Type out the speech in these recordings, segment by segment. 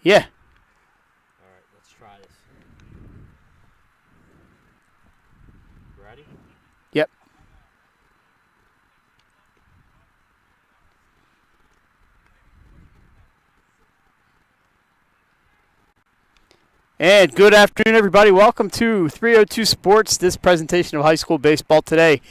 Yeah. All right, let's try this. Ready? Yep. And good afternoon, everybody. Welcome to 302 Sports, this presentation of high school baseball today.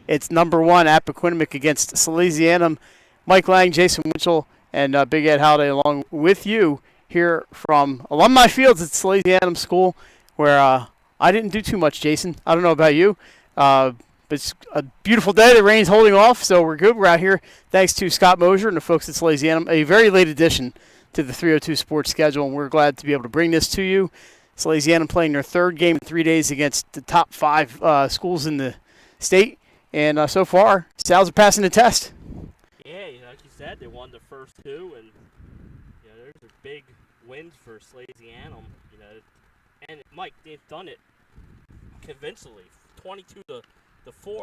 It's number one, Appoquinimink against Salesianum. Mike Lang, Jason Winchell, and Big Ed Halliday along with you here from Alumni Fields at Salesianum School, where I didn't do too much, Jason. I don't know about you. But it's a beautiful day. The rain's holding off, so we're good. We're out here thanks to Scott Mosier and the folks at Salesianum. A very late edition to the 302 Sports schedule, and we're glad to be able to bring this to you. Salesianum playing their third game in 3 days against the top five schools in the state, and so far, Sal's are passing the test. Yeah, like you said, they won the first two, and those are big wins for Salesianum. And Mike, they've done it convincingly. 22-4,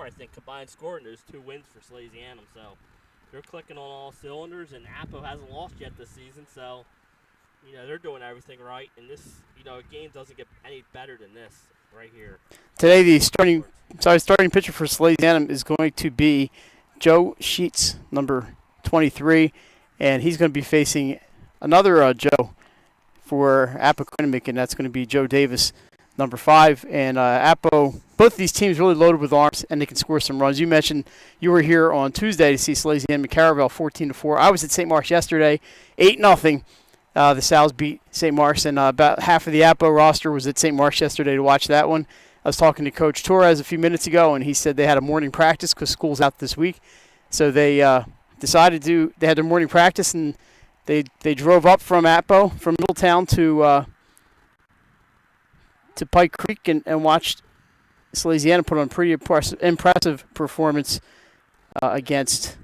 I think, combined score in those two wins for Salesianum. So they're clicking on all cylinders, and Appo hasn't lost yet this season. So they're doing everything right, and this game doesn't get any better than this right here. Today, the starting pitcher for Salesianum is going to be Joe Sheets, number 23, and he's going to be facing another Joe for Appoquinimink, and that's going to be Joe Davis, number 5. And Appo, both of these teams really loaded with arms, and they can score some runs. You mentioned you were here on Tuesday to see Salesianum Caravelle 14-4. I was at St. Mark's yesterday, 8-0. The Sal's beat St. Mark's, and about half of the Appo roster was at St. Mark's yesterday to watch that one. I was talking to Coach Torres a few minutes ago, and he said they had a morning practice because school's out this week. So they decided they had their morning practice, and they drove up from Appo, from Middletown to Pike Creek and watched Salesianum put on a pretty impressive performance against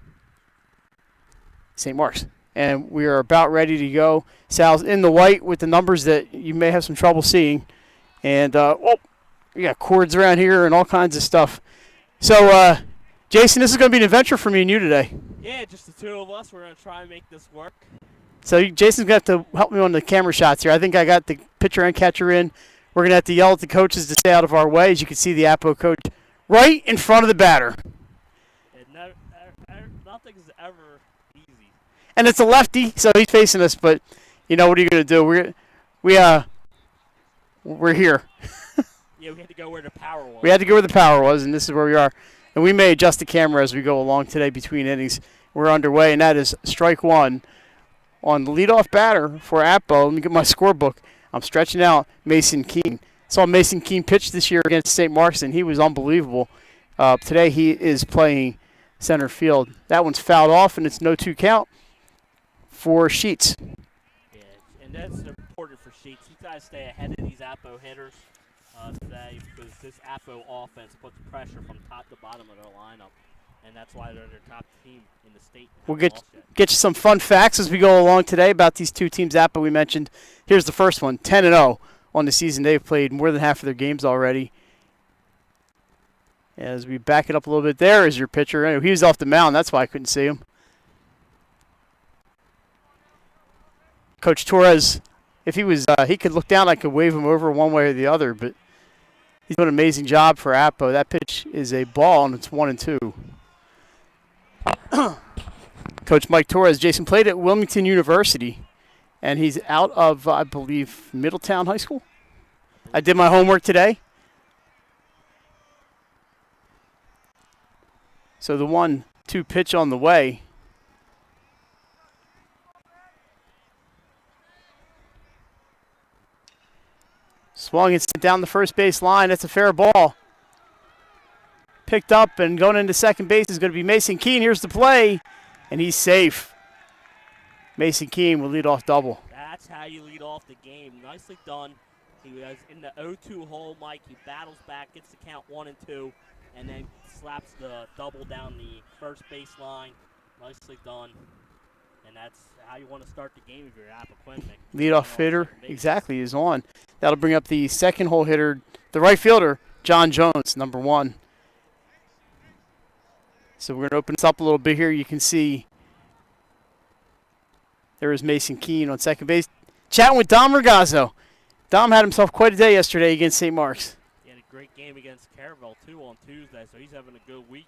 St. Mark's. And we are about ready to go. Sal's in the white with the numbers that you may have some trouble seeing. And, we got cords around here and all kinds of stuff. So, Jason, this is going to be an adventure for me and you today. Yeah, just the two of us. We're going to try and make this work. So Jason's going to have to help me on the camera shots here. I think I got the pitcher and catcher in. We're going to have to yell at the coaches to stay out of our way. As you can see, the Appo coach right in front of the batter. Nothing's ever easy. And it's a lefty, so he's facing us. But what are you going to do? We're here. Yeah, we had to go where the power was. We had to go where the power was, and this is where we are. And we may adjust the camera as we go along today between innings. We're underway, and that is strike one on the leadoff batter for Appo. Let me get my scorebook. I'm stretching out Mason Keene. Saw Mason Keene pitch this year against St. Mark's, and he was unbelievable. Today he is playing center field. That one's fouled off, and it's 0-2 count for Sheets. Yeah, and that's important for Sheets. He's got to stay ahead of these Appo hitters today because this Appo offense puts pressure from top to bottom of their lineup, and that's why they're their top team in the state. We'll get you some fun facts as we go along today about these two teams Appo we mentioned. Here's the first one, 10-0 on the season. They've played more than half of their games already. As we back it up a little bit, there is your pitcher. He was off the mound. That's why I couldn't see him. Coach Torres, if he was, he could look down. I could wave him over one way or the other, but he's doing an amazing job for Appo. That pitch is a ball, and it's 1-2. Coach Mike Torres, Jason, played at Wilmington University, and he's out of, I believe, Middletown High School. I did my homework today. So the 1-2 pitch on the way. Swung and sent down the first base line. That's a fair ball. Picked up and going into second base is going to be Mason Keene. Here's the play, and he's safe. Mason Keene will lead off double. That's how you lead off the game. Nicely done. He was in the 0-2 hole, Mike. He battles back, gets the count 1-2, and then slaps the double down the first baseline. Nicely done. And that's how you want to start the game if you're Appoquinimink. Leadoff hitter, exactly, is on. That'll bring up the second hole hitter, the right fielder, John Jones, number 1. So we're going to open this up a little bit here. You can see there is Mason Keene on second base. chatting with Dom Ragazzo. Dom had himself quite a day yesterday against St. Mark's. He had a great game against Caravel, too, on Tuesday, so he's having a good week.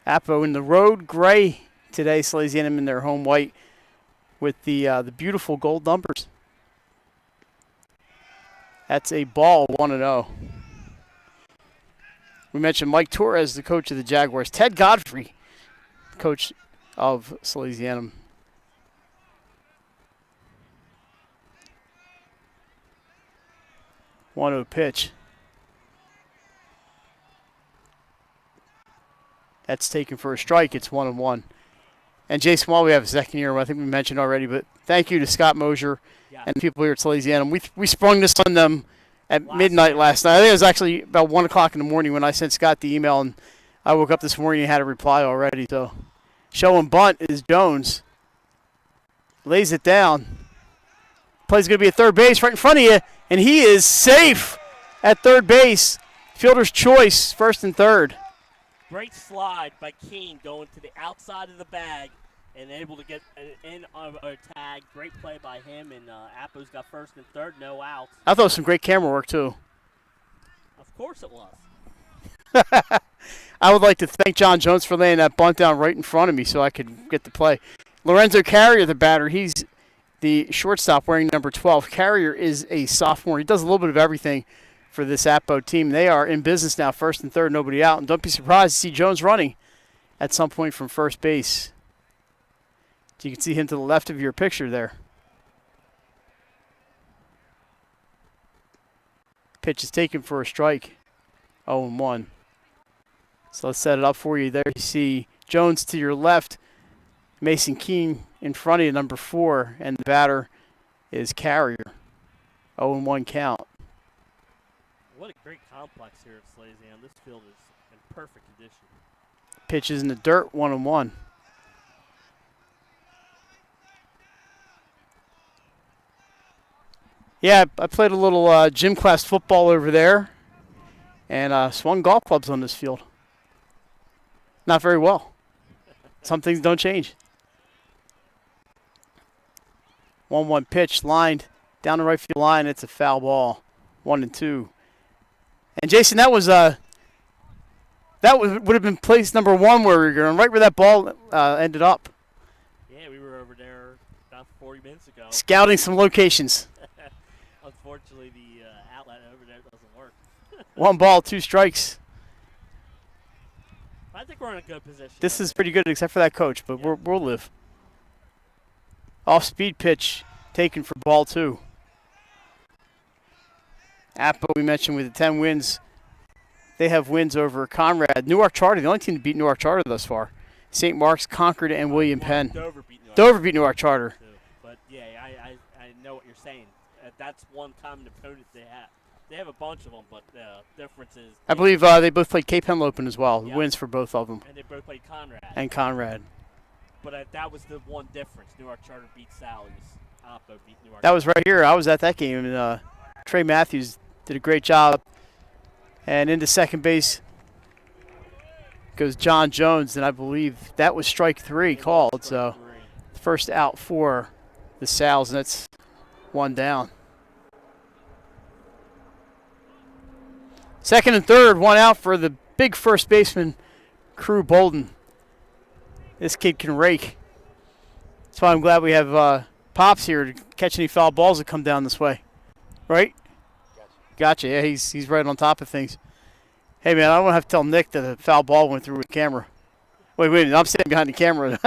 Appo in the road gray today. Salesianum in their home white with the beautiful gold numbers. That's a ball, 1-0. We mentioned Mike Torres, the coach of the Jaguars. Ted Godfrey, coach of Salesianum. One-0 pitch. That's taken for a strike. It's 1-1. And Jason, while we have a second here, I think we mentioned already, but thank you to Scott Mosier and the people here at Salesianum. We sprung this on them at midnight last night. I think it was actually about 1 o'clock in the morning when I sent Scott the email, and I woke up this morning and had a reply already. So, showing bunt is Jones. Lays it down. Play's going to be at third base right in front of you, and he is safe at third base. Fielder's choice, first and third. Great slide by Keene going to the outside of the bag and able to get in on a tag. Great play by him, and Appo's got first and third, no outs. I thought it was some great camera work, too. Of course it was. I would like to thank John Jones for laying that bunt down right in front of me so I could get the play. Lorenzo Carrier, the batter, he's the shortstop wearing number 12. Carrier is a sophomore. He does a little bit of everything for this Appo team. They are in business now, first and third, nobody out. And don't be surprised to see Jones running at some point from first base. You can see him to the left of your picture there. Pitch is taken for a strike. 0-1. So let's set it up for you. There you see Jones to your left, Mason Keene in front of you, number 4, and the batter is Carrier. 0-1 count. What a great complex here at Salesianum. This field is in perfect condition. Pitch is in the dirt, 1-1. Yeah, I played a little gym class football over there and swung golf clubs on this field. Not very well. Some things don't change. 1-1 pitch lined down the right field line. It's a foul ball. 1-2. And Jason, that would have been place number 1 where we were going, right where that ball ended up. Yeah, we were over there about 40 minutes ago. Scouting some locations. Unfortunately, the outlet over there doesn't work. 1 ball, 2 strikes. I think we're in a good position. This is pretty good except for that coach, but yeah. we'll live. Off-speed pitch taken for ball 2. Appo, we mentioned, with the 10 wins. They have wins over Conrad. Newark Charter, the only team to beat Newark Charter thus far. St. Mark's, Concord, and William Penn. Dover beat Newark Charter. Too. But, yeah, I know what you're saying. That's one common opponent they have. They have a bunch of them, but the difference is... I believe they both played Cape Henlopen as well. Yep. Wins for both of them. And they both played Conrad. But that was the one difference. Newark Charter beat Sally's. Appo beat Newark. That was right here. I was at that game, and Trey Matthews did a great job. And into second base goes John Jones, and I believe that was strike 3 called. So first out for the Sals, and that's 1 down. Second and third, 1 out for the big first baseman, Crew Bolden. This kid can rake. That's why I'm glad we have Pops here to catch any foul balls that come down this way. Right? Gotcha. Yeah, he's right on top of things. Hey, man, I don't have to tell Nick that a foul ball went through the camera. Wait a minute. I'm standing behind the camera.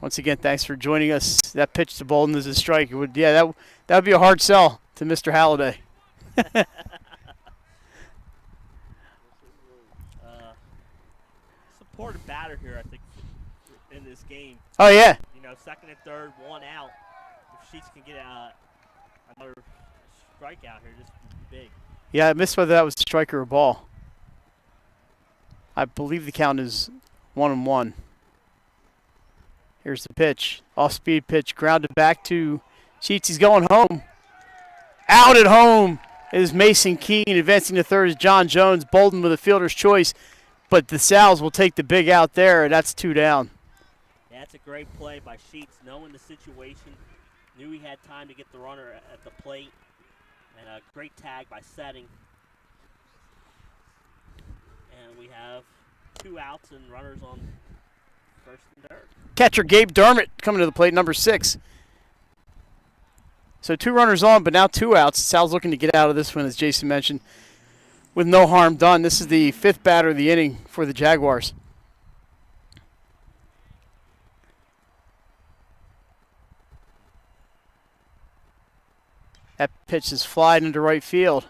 Once again, thanks for joining us. That pitch to Bolden is a strike. It would, that would be a hard sell to Mr. Halliday. Supportive batter here, I think, in this game. Oh, yeah. You know, second and third, 1 out. If Sheets can get another strikeout here, just big. Yeah, I missed whether that was a strike or a ball. I believe the count is 1-1. Here's the pitch. Off-speed pitch, grounded back to Sheets. He's going home. Out at home. is Mason Keene. Advancing to third is John Jones. Bolden with a fielder's choice, but the Sal's will take the big out there, and that's 2 down. Yeah, that's a great play by Sheets, knowing the situation, knew he had time to get the runner at the plate, and a great tag by Setting. And we have 2 outs and runners on first and third. Catcher Gabe Dermott coming to the plate, number 6. So 2 runners on, but now 2 outs. Sal's looking to get out of this one, as Jason mentioned, with no harm done. This is the 5th batter of the inning for the Jaguars. That pitch is flying into right field.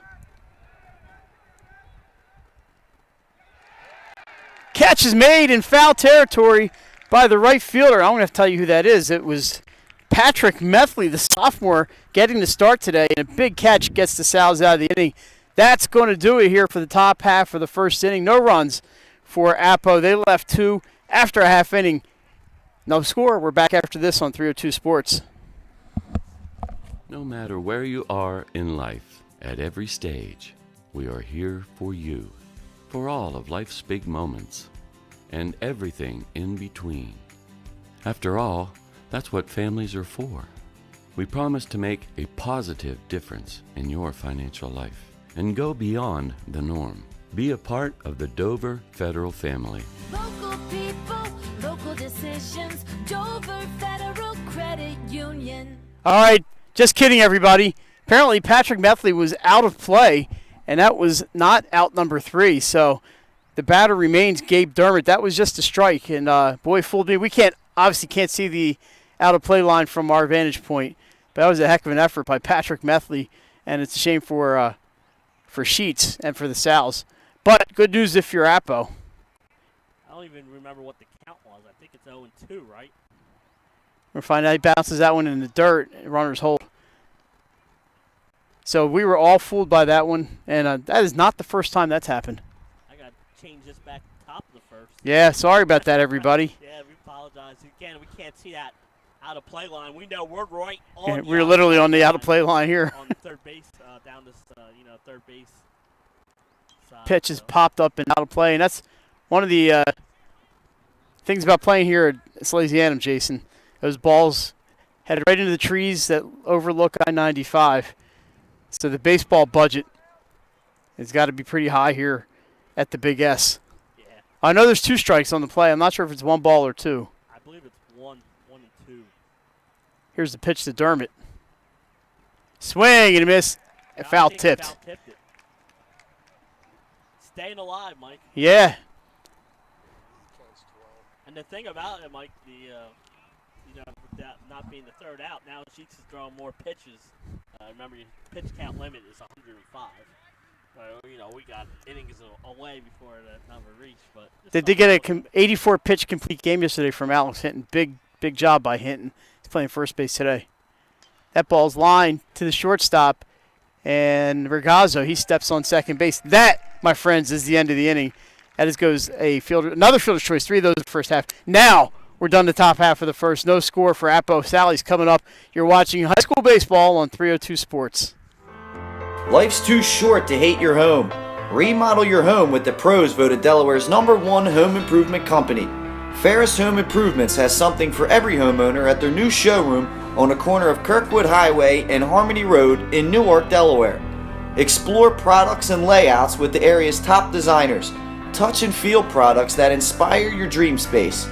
Catch is made in foul territory by the right fielder. I'm going to have to tell you who that is. It was Patrick Methley, the sophomore, getting the start today, and a big catch gets the Sal's out of the inning. That's going to do it here for the top half of the first inning. No runs for Appo. They left 2 after a half inning. No score. We're back after this on 302 Sports. No matter where you are in life, at every stage, we are here for you, for all of life's big moments, and everything in between. After all, that's what families are for. We promise to make a positive difference in your financial life and go beyond the norm. Be a part of the Dover Federal family. Local people, local decisions, Dover Federal Credit Union. All right, just kidding, everybody. Apparently, Patrick Methley was out of play, and that was not out number 3. So the batter remains Gabe Dermott. That was just a strike, and boy, fooled me. We obviously can't see the out of play line from our vantage point, but that was a heck of an effort by Patrick Methley, and it's a shame for Sheets and for the Sal's. But good news if you're Appo. I don't even remember what the count was. I think it's 0-2, right? We're finding out he bounces that one in the dirt. Runners hold. So we were all fooled by that one, and that is not the first time that's happened. I got to change this back to the top of the first. Yeah, sorry about that, everybody. Yeah, we apologize. Again, we can't see that out of play line. We know we're right on. Yeah, we're literally on the out of play line here. On third base, down this, third base side. Pitch is popped up and out of play, and that's one of the things about playing here at Salesianum, Jason. Those balls headed right into the trees that overlook I-95. So the baseball budget has got to be pretty high here at the Big S. Yeah. I know there's 2 strikes on the play. I'm not sure if it's 1 ball or 2. I believe it's 1 and 2. Here's the pitch to Dermott. Swing and a miss. No, Foul I think he tipped. foul-tipped it. Staying alive, Mike. Yeah. And the thing about it, Mike, with that not being the third out, now Sheets is throwing more pitches. Remember, your pitch count limit is 105. We got innings away before that number reached. But They did get a 84 pitch complete game yesterday from Alex Hinton. Big job by Hinton. He's playing first base today. That ball's lined to the shortstop, and Regazzo, he steps on second base. That, my friends, is the end of the inning. That goes another fielder's choice. 3 of those in the first half. Now we're done the top half of the first. No score for Appo. Sally's coming up. You're watching high school baseball on 302 Sports. Life's too short to hate your home. Remodel your home with the pros voted Delaware's #1 home improvement company. Ferris Home Improvements has something for every homeowner at their new showroom on the corner of Kirkwood Highway and Harmony Road in Newark, Delaware. Explore products and layouts with the area's top designers. Touch and feel products that inspire your dream space.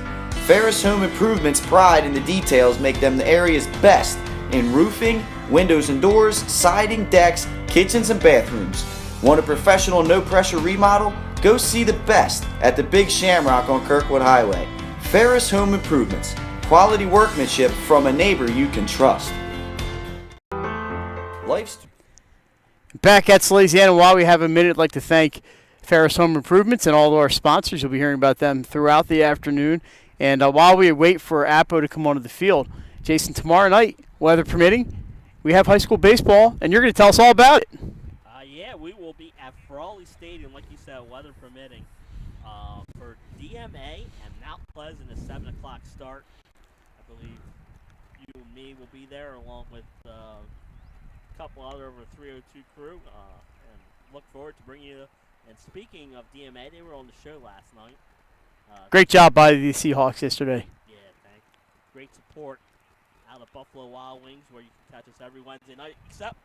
Ferris Home Improvement's pride in the details make them the area's best in roofing, windows and doors, siding, decks, kitchens, and bathrooms. Want a professional, no-pressure remodel? Go see the best at the Big Shamrock on Kirkwood Highway. Ferris Home Improvements. Quality workmanship from a neighbor you can trust. Back at Salesianum, while we have a minute, I'd like to thank Ferris Home Improvements and all of our sponsors. You'll be hearing about them throughout the afternoon. And while we wait for Appo to come onto the field, Jason, tomorrow night, weather permitting, we have high school baseball, and you're going to tell us all about it. Yeah, we will be at Frawley Stadium, like you said, weather permitting, for DMA and Mount Pleasant, a 7 o'clock start. I believe you and me will be there along with a couple other of the 302 crew, and look forward to bringing you. And speaking of DMA, they were on the show last night. Great job by the Seahawks yesterday. Yeah, thanks. Great support out of Buffalo Wild Wings, where you can catch us every Wednesday night, except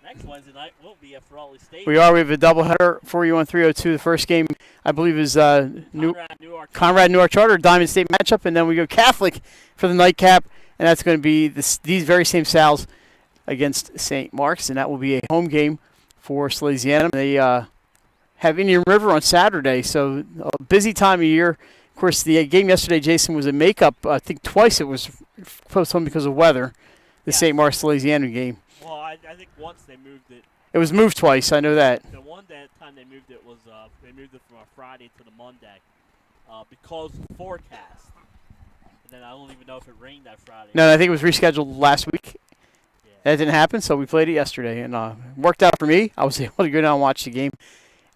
next Wednesday night will be at Ferrari Stadium. We have a doubleheader for you on 302. The first game, I believe, is Conrad Newark Charter Diamond State matchup, and then we go Catholic for the nightcap, and that's going to be these very same Sals against St. Mark's, and that will be a home game for Salesianum. They have Indian River on Saturday, so a busy time of year. Of course, the game yesterday, Jason, was a makeup. I think twice it was postponed because of weather, the St. Mark's Salesianum game. Well, I think once they moved it. It was moved twice, I know that. The one time they moved it was they moved it from a Friday to the Monday because of the forecast. And then I don't even know if it rained that Friday. No, I think it was rescheduled last week. Yeah. That didn't happen, so we played it yesterday, and it worked out for me. I was able to go down and watch the game.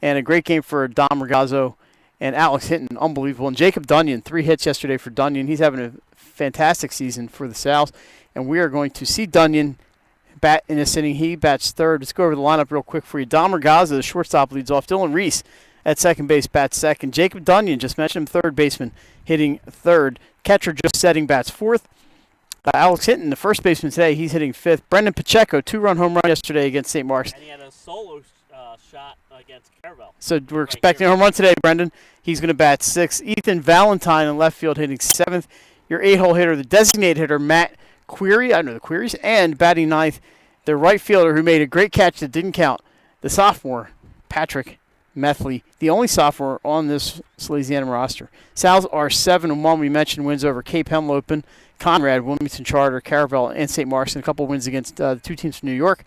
And a great game for Dom Regazzo and Alex Hinton, unbelievable. And Jacob Dunyan, 3 hits yesterday for Dunyan. He's having a fantastic season for the Sals. And we are going to see Dunyan bat in this inning. He bats third. Let's go over the lineup real quick for you. Dom Regazzo, the shortstop, leads off. Dylan Reese at second base bats second. Jacob Dunyan, just mentioned him, third baseman, hitting third. Catcher Joe Setting bats fourth. Alex Hinton, the first baseman today, he's hitting fifth. Brendan Pacheco, 2-run home run yesterday against St. Mark's. And he had a solo shot against Caravel. So we're expecting a home run today, Brendan. He's going to bat sixth. Ethan Valentine in left field hitting seventh. Your 8-hole hitter, the designated hitter, Matt Query, I know the Queries, and batting ninth, the right fielder who made a great catch that didn't count, the sophomore, Patrick Methley, the only sophomore on this Salesianum roster. Sals are 7-1. We mentioned wins over Cape Henlopen, Conrad, Wilmington Charter, Caravel, and St. Mark's, and a couple wins against the two teams from New York.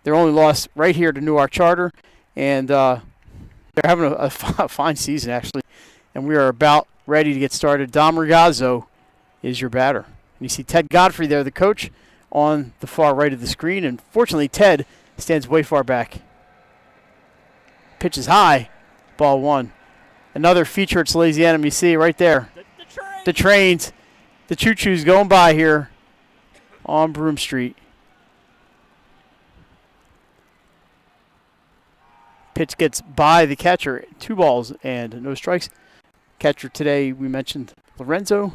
Their only loss right here to Newark Charter, and they're having a fine season, actually. And we are about ready to get started. Dom Regazzo is your batter. And you see Ted Godfrey there, the coach, on the far right of the screen. And fortunately, Ted stands way far back. Pitch is high. Ball one. Another feature at Salesianum, you see right there. The trains, the choo-choos going by here on Broome Street. Pitch gets by the catcher. 2 balls and no strikes. Catcher today, we mentioned Lorenzo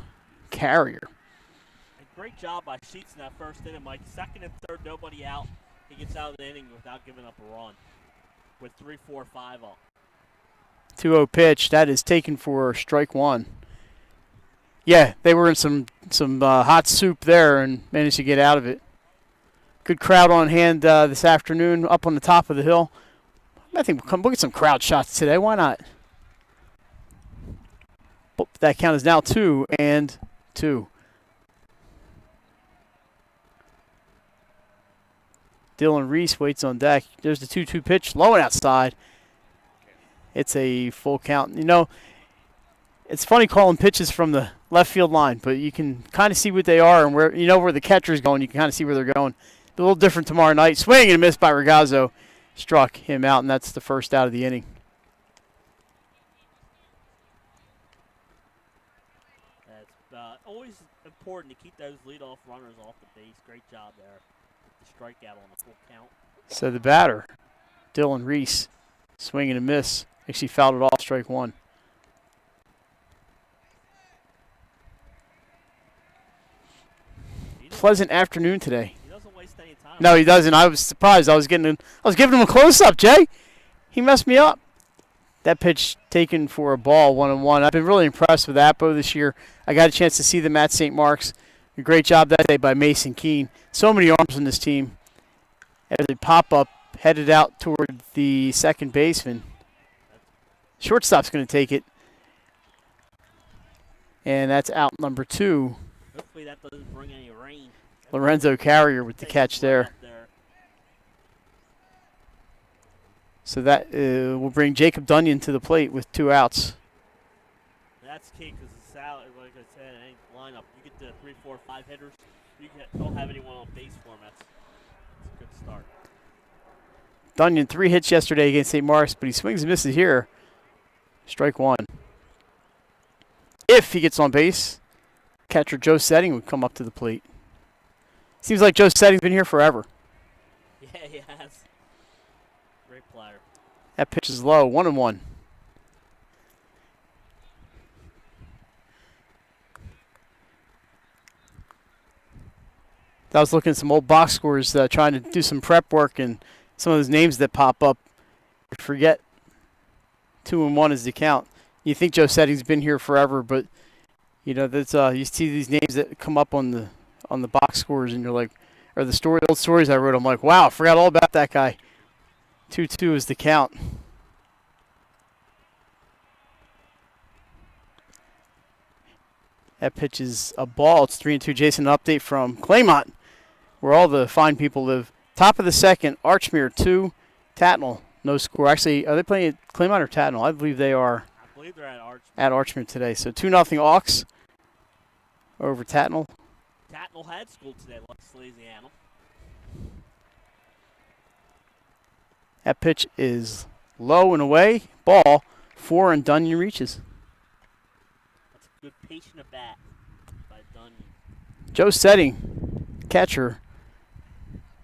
Carrier. A great job by Sheets in that first inning, Mike. Second and third, nobody out. He gets out of the inning without giving up a run with 3, 4, 5 up. 2-0 pitch. That is taken for strike one. Yeah, they were in some hot soup there and managed to get out of it. Good crowd on hand this afternoon up on the top of the hill. I think we'll get some crowd shots today. Why not? That count is now 2-2. Dylan Reese waits on deck. There's the 2-2 pitch, low and outside. It's a full count. You know, it's funny calling pitches from the left field line, but you can kind of see what they are and where the catcher's going. You can kind of see where they're going. A little different tomorrow night. Swing and a miss by Regazzo. Struck him out, and that's the first out of the inning. That's always important to keep those leadoff runners off the base. Great job there. The strikeout on the full count. So the batter, Dylan Reese, swing and a miss. Actually fouled it off, strike one. Pleasant afternoon today. He doesn't waste any time. No, he doesn't. I was surprised. I was giving him a close-up, Jay. He messed me up. That pitch taken for a ball, 1-1. I've been really impressed with Appo this year. I got a chance to see them at St. Mark's. A great job that day by Mason Keene. So many arms in this team. As they pop up, headed out toward the second baseman. Shortstop's going to take it. And that's out number 2. Hopefully that doesn't bring any rain. Lorenzo Carrier with the catch there. So that will bring Jacob Dunyan to the plate with 2 outs. That's key because the salad, like I said, any lineup, you get the 3, 4, 5 hitters. You don't have anyone on base for them. That's a good start. Dunyan 3 hits yesterday against St. Mark's, but he swings and misses here. Strike one. If he gets on base, catcher Joe Setting would come up to the plate. Seems like Joe Setting's been here forever. Yeah, he has. Great player. That pitch is low, 1-1. I was looking at some old box scores, trying to do some prep work, and some of those names that pop up, I forget 2-1 is the count. You think Joe Setting's been here forever, but that's you see these names that come up on the box scores, and you're like, or the old stories I wrote. I'm like, wow, I forgot all about that guy. 2-2 is the count. That pitch is a ball. It's 3-2. Jason, an update from Claymont, where all the fine people live. Top of the second, Archmere 2, Tatnall no score. Actually, are they playing at Claymont or Tatnall? I believe they are. I believe they're at Archmere today. So 2-0 Hawks over Tatnall. Tatnall had school today, like Salesianum. That pitch is low and away. Ball 4, and Dunyan reaches. That's a good patient of bat by Dunyan. Joe Setting, catcher,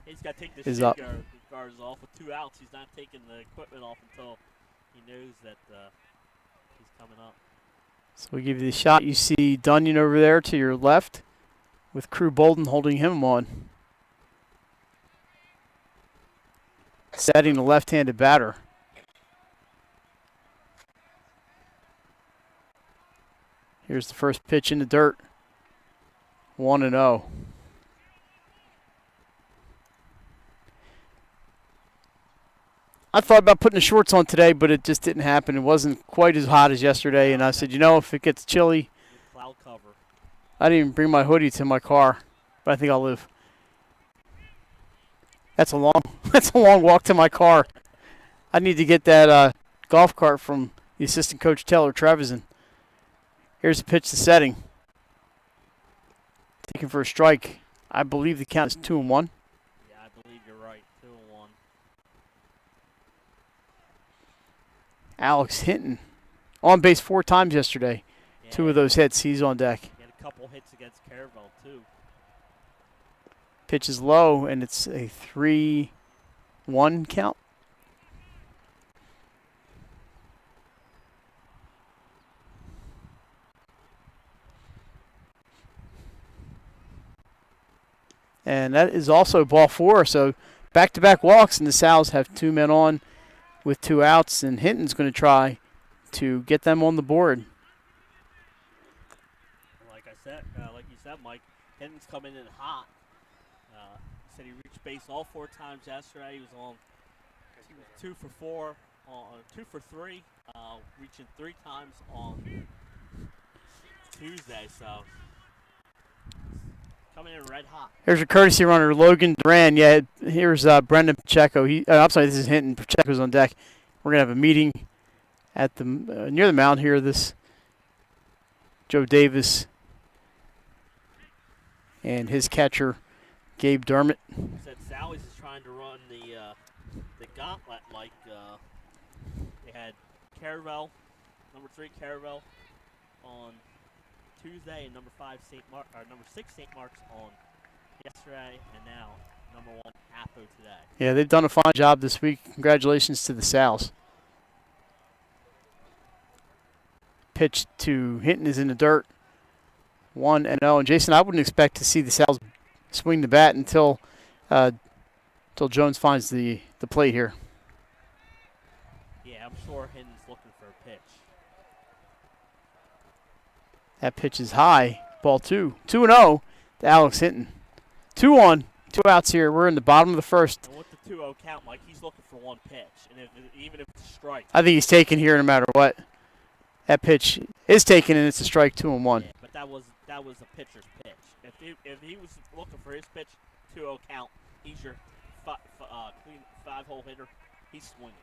He's got to take the is shin up. guards off with 2 outs. He's not taking the equipment off until he knows that he's coming up. So we give you the shot. You see Dunyan over there to your left with Crew Bolden holding him on. Setting, the left-handed batter. Here's the first pitch in the dirt. 1-0. I thought about putting the shorts on today, but it just didn't happen. It wasn't quite as hot as yesterday, and I said, if it gets chilly, Cloud cover. I didn't even bring my hoodie to my car, but I think I'll live. That's a long walk to my car. I need to get that golf cart from the assistant coach Taylor Trevisan. Here's a pitch to Setting. Taken for a strike. I believe the count is 2-1. Yeah, I believe you're right. 2-1. Alex Hinton on base 4 times yesterday. Yeah, 2 of those hits. He's on deck. He had a couple hits against Caravel, too. Pitch is low, and it's a 3-1 count. And that is also ball 4. So back-to-back walks, and the Sows have 2 men on with 2 outs, and Hinton's going to try to get them on the board. Like you said, Mike, Hinton's coming in hot. Said he reached base all 4 times yesterday. He was 2 for 4, 2 for 3, reaching 3 times on Tuesday. So coming in red hot. Here's your courtesy runner, Logan Duran. Yeah, here's Brendan Pacheco. I'm sorry, this is Hinton. Pacheco's on deck. We're going to have a meeting at the near the mound here. This Joe Davis and his catcher, Gabe Dermott. Said Sally's is trying to run the gauntlet like they had Caravel, number 3 Caravel on Tuesday, and number 6 St. Mark's on yesterday, and now number 1 Appo today. Yeah, they've done a fine job this week. Congratulations to the Sows. Pitch to Hinton is in the dirt. 1-0. And Jason, I wouldn't expect to see the Sows swing the bat until Jones finds the plate here. Yeah, I'm sure Hinton's looking for a pitch. That pitch is high. Ball 2. 2-0 to Alex Hinton. 2-1. 2 outs here. We're in the bottom of the first. And with the 2-0 count, Mike, he's looking for 1 pitch. And even if it's a strike. I think he's taken here no matter what. That pitch is taken, and it's a strike, 2-1. Yeah, but that was a pitcher's pitch. If he was looking for his pitch, 2-0 count, he's your clean 5-hole hitter. He's swinging.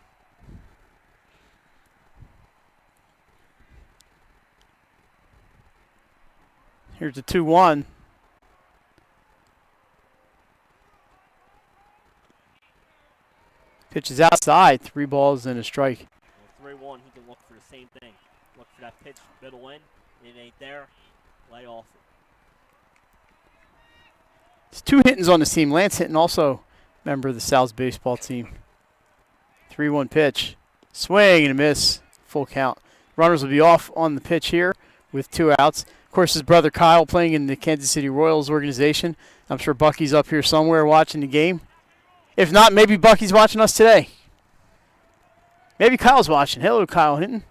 Here's the 2-1. Pitch is outside. 3 balls and a strike. With 3-1, he can look for the same thing. Look for that pitch, middle in. It ain't there. Lay off it. There's 2 Hintons on this team. Lance Hinton also member of the Sal's baseball team. 3-1 pitch. Swing and a miss. Full count. Runners will be off on the pitch here with 2 outs. Of course, his brother Kyle playing in the Kansas City Royals organization. I'm sure Bucky's up here somewhere watching the game. If not, maybe Bucky's watching us today. Maybe Kyle's watching. Hello, Kyle Hinton.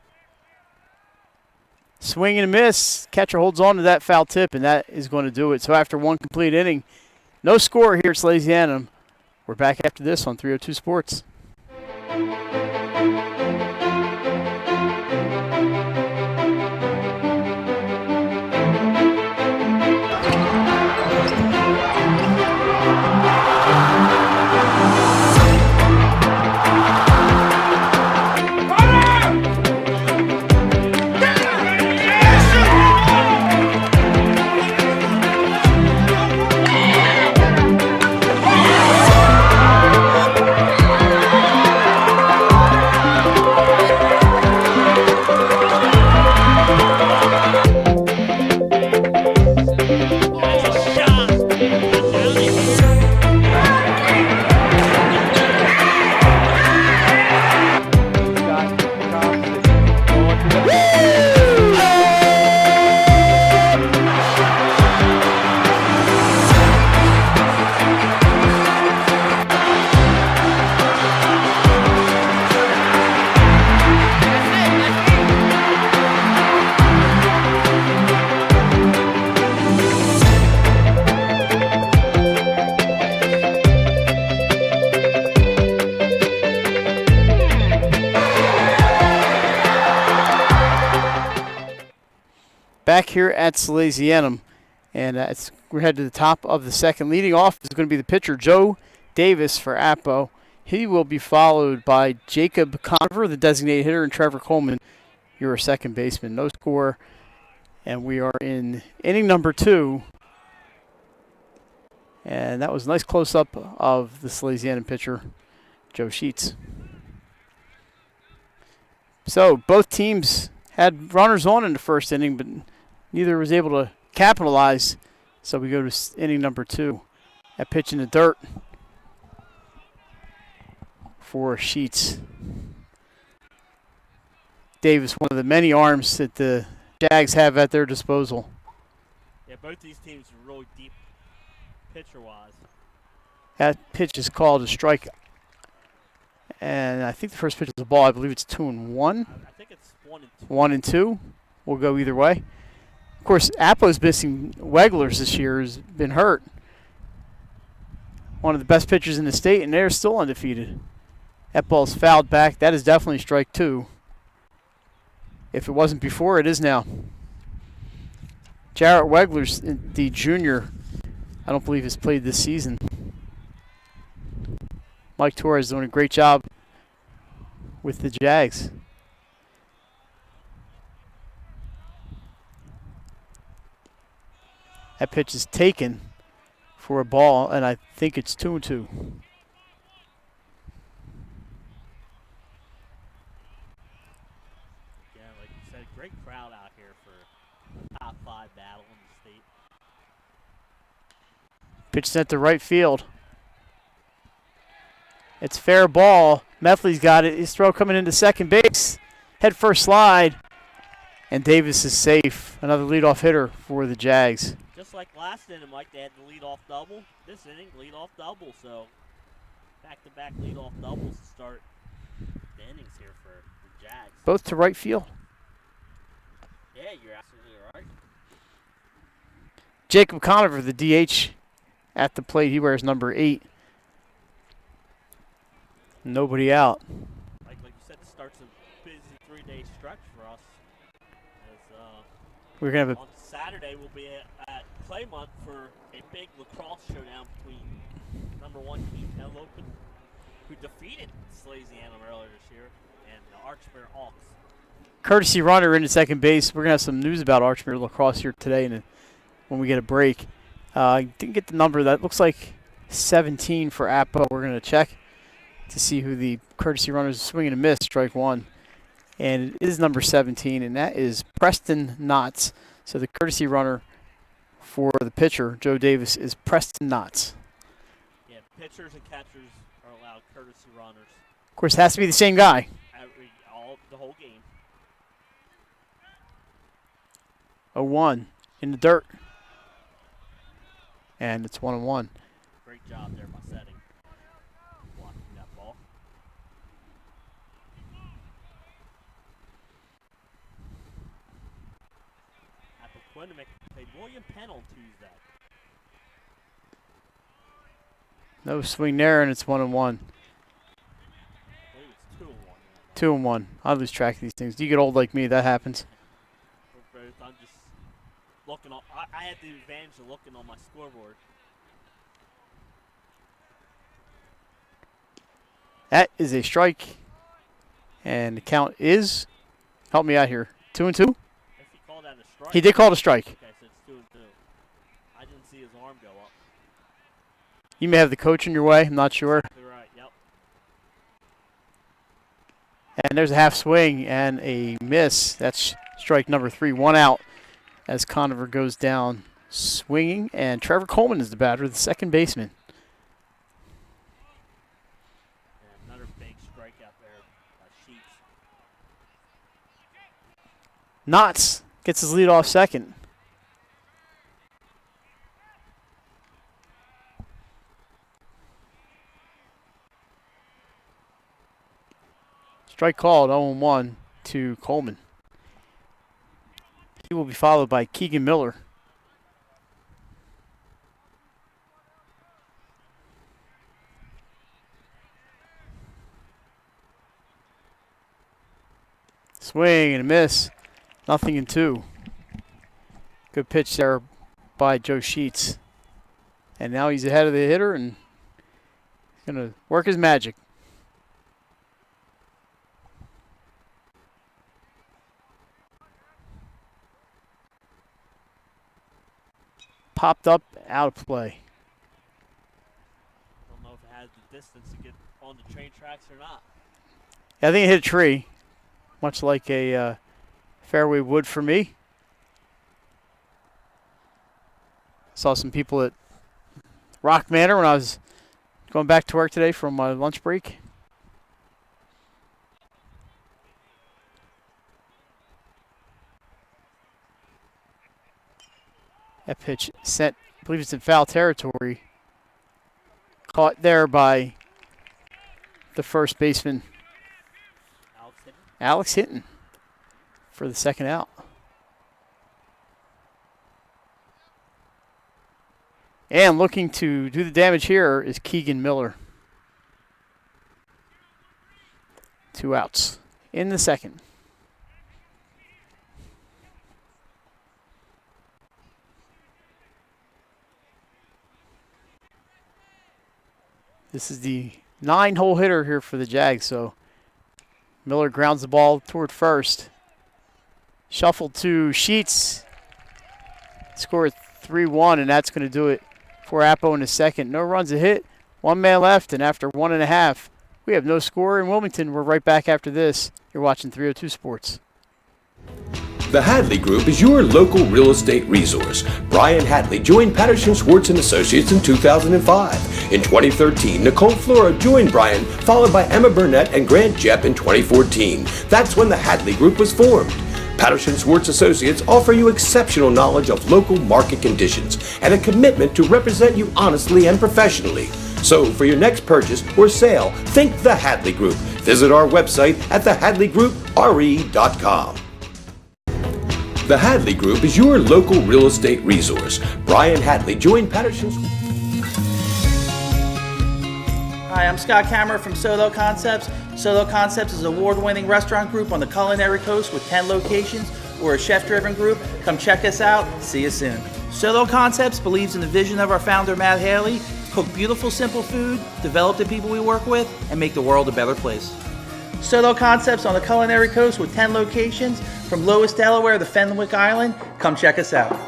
Swing and a miss. Catcher holds on to that foul tip, and that is going to do it. So after 1 complete inning, no score here at Salesianum. We're back after this on 302 Sports. Back here at Salesianum, and we're headed to the top of the second. Leading off is going to be the pitcher, Joe Davis for Appo. He will be followed by Jacob Conover, the designated hitter, and Trevor Coleman, your second baseman. No score, and we are in inning number 2. And that was a nice close-up of the Salesianum pitcher, Joe Sheets. So both teams had runners on in the first inning, but neither was able to capitalize. So we go to inning number 2. That pitch in the dirt for Sheets. Davis, one of the many arms that the Jags have at their disposal. Yeah, both these teams are really deep pitcher-wise. That pitch is called a strike. And I think the first pitch is a ball. I believe it's 2-1. I think it's 1-2. 1-2. We'll go either way. Of course, Appo's missing Wegglers this year, has been hurt. One of the best pitchers in the state, and they're still undefeated. That ball's fouled back. That is definitely strike 2. If it wasn't before, it is now. Jarrett Wegglers, the junior, I don't believe has played this season. Mike Torres doing a great job with the Jags. That pitch is taken for a ball, and I think it's 2-2. Yeah, like you said, great crowd out here for a top 5 battle in the state. Pitch sent to right field. It's fair ball. Methley's got it. His throw coming into second base. Head first slide. And Davis is safe. Another leadoff hitter for the Jags. Just like last inning, Mike, they had the leadoff double. This inning, leadoff double. So back-to-back leadoff doubles to start the innings here for the Jags. Both to right field. Yeah, you're absolutely right. Jacob Conover, the DH, at the plate. He wears number 8. Nobody out. Like you said, this starts a busy 3-day stretch for us. As, We're going to have on Saturday, we'll be at Claymont for a big lacrosse showdown between number 1 team, Elopen, who defeated Salesianum earlier this year, and the Archmere Hawks. courtesy runner into second base. We're going to have some news about Archmere lacrosse here today and when we get a break. I didn't get the number. That looks like 17 for Appo. We're going to check to see who the courtesy runners swing and a miss, strike 1. And it is number 17, and that is Preston Knotts. So the courtesy runner for the pitcher, Joe Davis, is Preston Knotts. Yeah, pitchers and catchers are allowed courtesy runners Of course, it has to be the same guy. the whole game. 0-1 in the dirt. And it's 1-1. Great job there by setting. Blocking that ball. Appoquinimink played William Penn on Tuesday. No swing there, and it's 1-1. I believe it's 2-1. 2-1. I lose track of these things. You get old like me, that happens. I'm just looking on. I had the advantage of looking on my scoreboard. That is a strike. And the count is, help me out here, 2-2? If he called that a strike. He did call it a strike. Okay, so it's 2-2. I didn't see his arm go up. You may have the coach in your way, I'm not sure. You're right, yep. And there's a half swing and a miss. That's strike number 3, 1 out as Conover goes down swinging. And Trevor Coleman is the batter, the second baseman. And another big strikeout there by Sheets. Knotts gets his lead off second. Strike called 0-1 to Coleman. He will be followed by Keegan Miller. Swing and a miss. 0-2. Good pitch there by Joe Sheets. And now he's ahead of the hitter and he's going to work his magic. Popped up, out of play. Don't know if it has the distance to get on the train tracks or not. I think it hit a tree, much like a fairway would for me. Saw some people at Rock Manor when I was going back to work today from my lunch break. That pitch sent, I believe it's in foul territory. Caught there by the first baseman, Alex Hinton, for the second out. And looking to do the damage here is Keegan Miller. 2 outs in the second. This is the 9-hole hitter here for the Jags, so Miller grounds the ball toward first. Shuffled to Sheets. Score 3-1, and that's going to do it for Appo in the second. No runs a hit, 1 man left, and after 1.5, we have no score in Wilmington. We're right back after this. You're watching 302 Sports. The Hadley Group is your local real estate resource. Brian Hadley joined Patterson Schwartz & Associates in 2005. In 2013, Nicole Flora joined Brian, followed by Emma Burnett and Grant Jepp in 2014. That's when the Hadley Group was formed. Patterson Schwartz Associates offer you exceptional knowledge of local market conditions and a commitment to represent you honestly and professionally. So for your next purchase or sale, think the Hadley Group. Visit our website at thehadleygroup.re.com. The Hadley Group is your local real estate resource. Brian Hadley joined Patterson. Hi, I'm Scott Kammerer from Solo Concepts. Solo Concepts is an award-winning restaurant group on the culinary coast with 10 locations. We're a chef-driven group. Come check us out. See you soon. Solo Concepts believes in the vision of our founder, Matt Haley. Cook beautiful, simple food, develop the people we work with, and make the world a better place. Solo Concepts on the culinary coast with 10 locations from Lois, Delaware to Fenwick Island. Come check us out.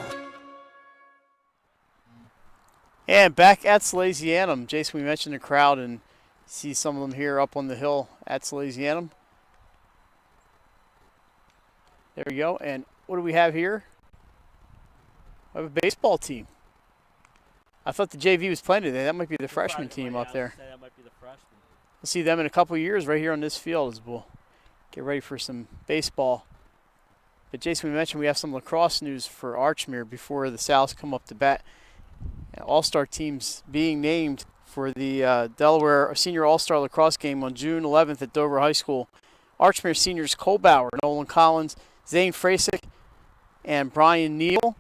And back at Salesianum, Jason, we mentioned the crowd and see some of them here up on the hill at Salesianum. There we go. And what do we have here? We have a baseball team. I thought the JV was playing today. That might be the freshman team up there. That might be the freshman. We'll see them in a couple of years right here on this field as we'll get ready for some baseball. But Jason, we mentioned we have some lacrosse news for Archmere before the Sows come up to bat. All-star teams being named for the Delaware Senior All-Star Lacrosse game on June 11th at Dover High School. Archmere seniors Cole Bauer, Nolan Collins, Zane Frasick, and Brian Neal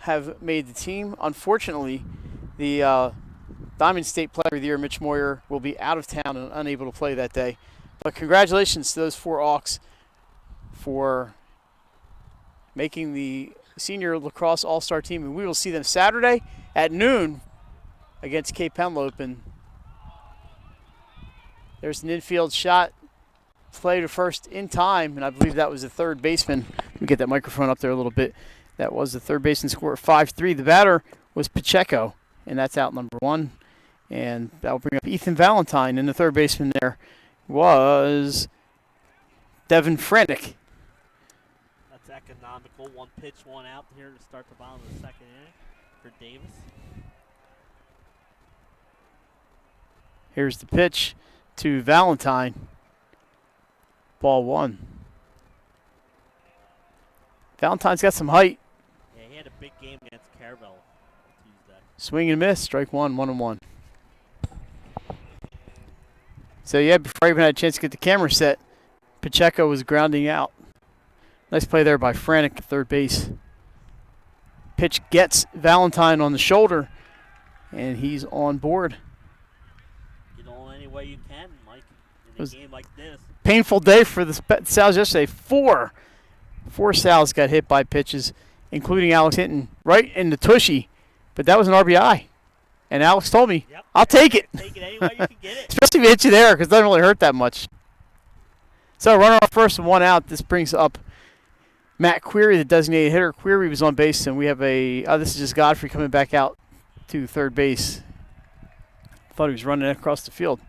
have made the team. Unfortunately, the Diamond State Player of the Year, Mitch Moyer, will be out of town and unable to play that day. But congratulations to those 4 Auks for making the Senior Lacrosse All-Star team. And we will see them Saturday at noon against Cape Henlope. And there's an infield shot. Play to first in time, and I believe that was the third baseman. Let me get that microphone up there a little bit. That was the third baseman score at 5-3. The batter was Pacheco, and that's out number 1. And that'll bring up Ethan Valentine, and the third baseman there was Devin Frenick. That's economical. 1 pitch, 1 out here to start the bottom of the second inning for Davis. Here's the pitch to Valentine. Ball 1. Valentine's got some height. Yeah, he had a big game against Carvel Tuesday. Swing and miss. Strike 1, 1-1. So, yeah, before I even had a chance to get the camera set, Pacheco was grounding out. Nice play there by Franick at third base. Pitch gets Valentine on the shoulder, and he's on board. Get on any way you can, Mike, in a game like this. Painful day for the Sows yesterday. Four Sows got hit by pitches, including Alex Hinton, right in the tushy. But that was an RBI. And Alex told me, Yep. I'll take it. Take it any way you can get it. Especially if it hits you there, because it doesn't really hurt that much. So runner on first and 1 out. This brings up Matt Query, the designated hitter. Query was on base, and we have this is just Godfrey coming back out to third base. Thought he was running across the field.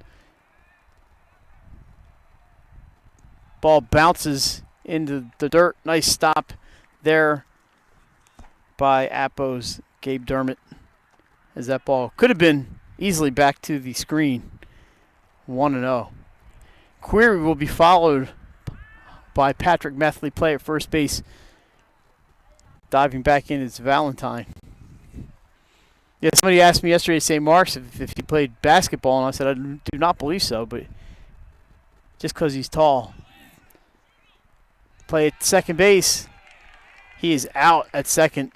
Ball bounces into the dirt. Nice stop there by Appo's Gabe Dermott, as that ball could have been easily back to the screen. 1-0. Query will be followed by Patrick Methley, play at first base. Diving back in is Valentine. Yeah, somebody asked me yesterday at St. Mark's if he played basketball, and I said I do not believe so, but just because he's tall. Play at second base. He is out at second.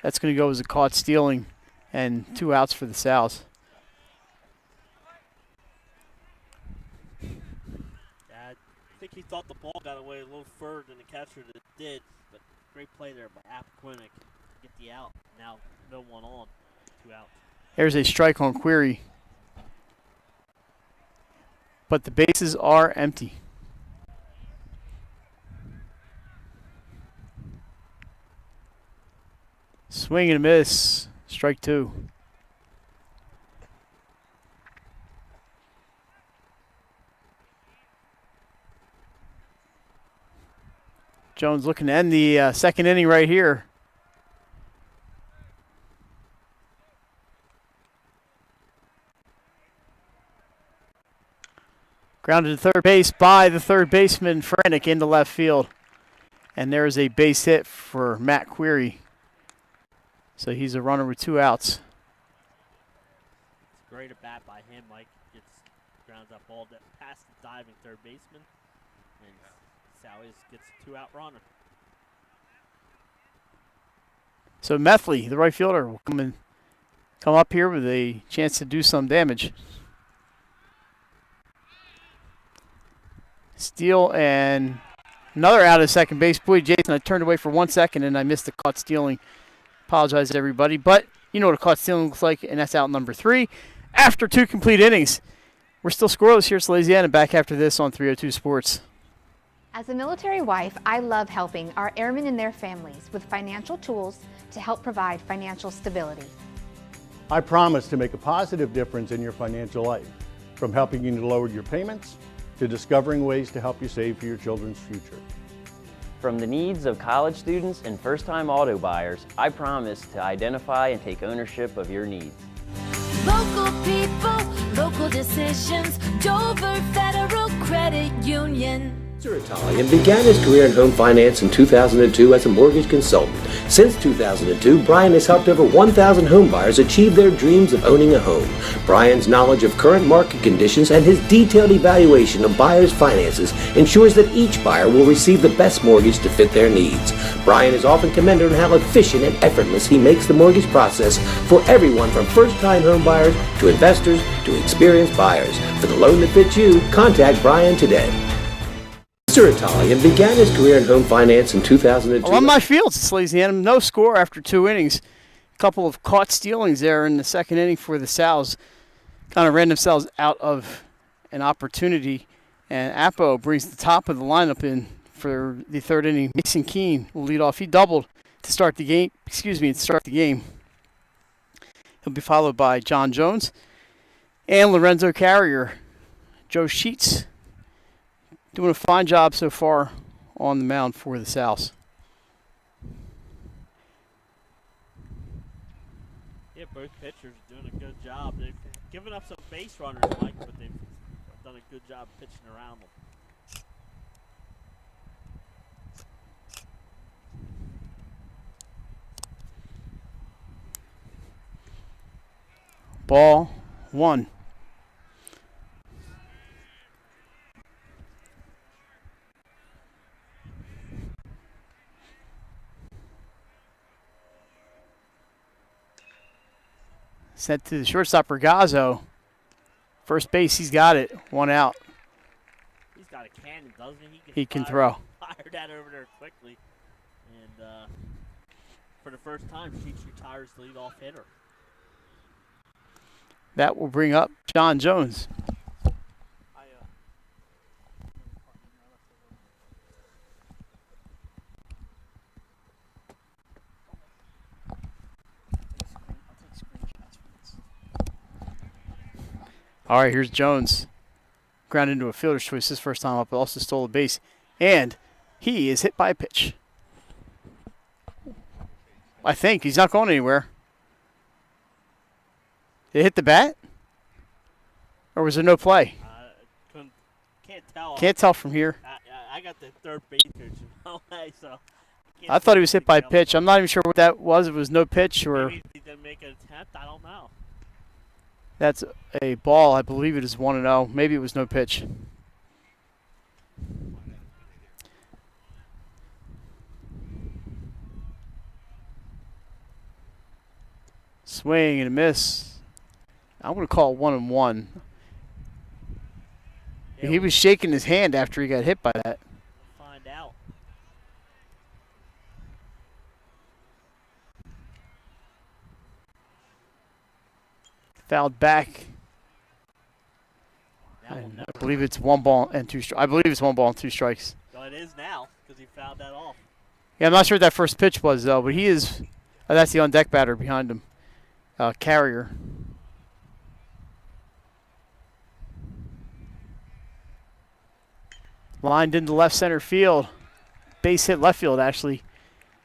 That's going to go as a caught stealing, and 2 outs for the Sows. I think he thought the ball got away a little further than the catcher that it did, but great play there by Appoquinimink to get the out. Now no one on, 2 outs. There's a strike on Query. But the bases are empty. Swing and a miss. Strike 2. Jones looking to end the second inning right here. Grounded to third base by the third baseman, Franick, into left field. And there's a base hit for Matt Query. So he's a runner with 2 outs. It's great at bat by him, Mike. Grounds up ball past the diving third baseman. And Sallies gets a 2-out runner. So Methley, the right fielder, will come up here with a chance to do some damage. Steal and another out of second base. Boy, Jason, I turned away for 1 second and I missed the caught stealing. Apologize to everybody, but you know what a caught stealing looks like, and that's out number 3. After 2 complete innings, we're still scoreless here at Salesianum. Back after this on 302 Sports. As a military wife, I love helping our airmen and their families with financial tools to help provide financial stability. I promise to make a positive difference in your financial life, from helping you to lower your payments to discovering ways to help you save for your children's future. From the needs of college students and first-time auto buyers, I promise to identify and take ownership of your needs. Local people, local decisions. Dover Federal Credit Union. Mr. Italian began his career in home finance in 2002 as a mortgage consultant. Since 2002, Brian has helped over 1,000 home buyers achieve their dreams of owning a home. Brian's knowledge of current market conditions and his detailed evaluation of buyers' finances ensures that each buyer will receive the best mortgage to fit their needs. Brian is often commended on how efficient and effortless he makes the mortgage process for everyone from first-time home buyers to investors to experienced buyers. For the loan that fits you, contact Brian today. Mr. Italian began his career in home finance in 2002. Alumni Fields at Salesianum, no score after 2 innings. A couple of caught stealings there in the second inning for the Sal's. Kind of ran themselves out of an opportunity, and Appo brings the top of the lineup in for the third inning. Mason Keene will lead off. He doubled to start the game. He'll be followed by John Jones and Lorenzo Carrier. Joe Sheets doing a fine job so far on the mound for the South. Yeah, both pitchers are doing a good job. They've given up some base runners, Mike, but they've done a good job pitching around them. Ball 1. Sent to the shortstop, Regazzo. First base, he's got it. 1 out. He's got a cannon, doesn't he? He can throw. Fire that over there quickly. And for the first time, Sheets retires the leadoff hitter. That will bring up John Jones. All right, here's Jones. Ground into a fielder's choice his first time up, but also stole a base. And he is hit by a pitch. I think. He's not going anywhere. Did it hit the bat? Or was there no play? Can't tell. Can't tell from here. I got the third base coach in my way, so I thought he was hit by a pitch. I'm not even sure what that was. If it was no pitch or... Maybe he didn't make an attempt. I don't know. That's a ball. I believe it is 1-0. Maybe it was no pitch. Swing and a miss. I'm going to call it 1-1. Yeah, he was shaking his hand after he got hit by that. We'll find out. Fouled back. I believe it's 1 ball and 2 strikes. I believe it's 1 ball and 2 strikes. Well, it is now because he fouled that off. Yeah, I'm not sure what that first pitch was, though, but he is. That's the on-deck batter behind him. Carrier. Lined into left center field. Base hit left field, actually.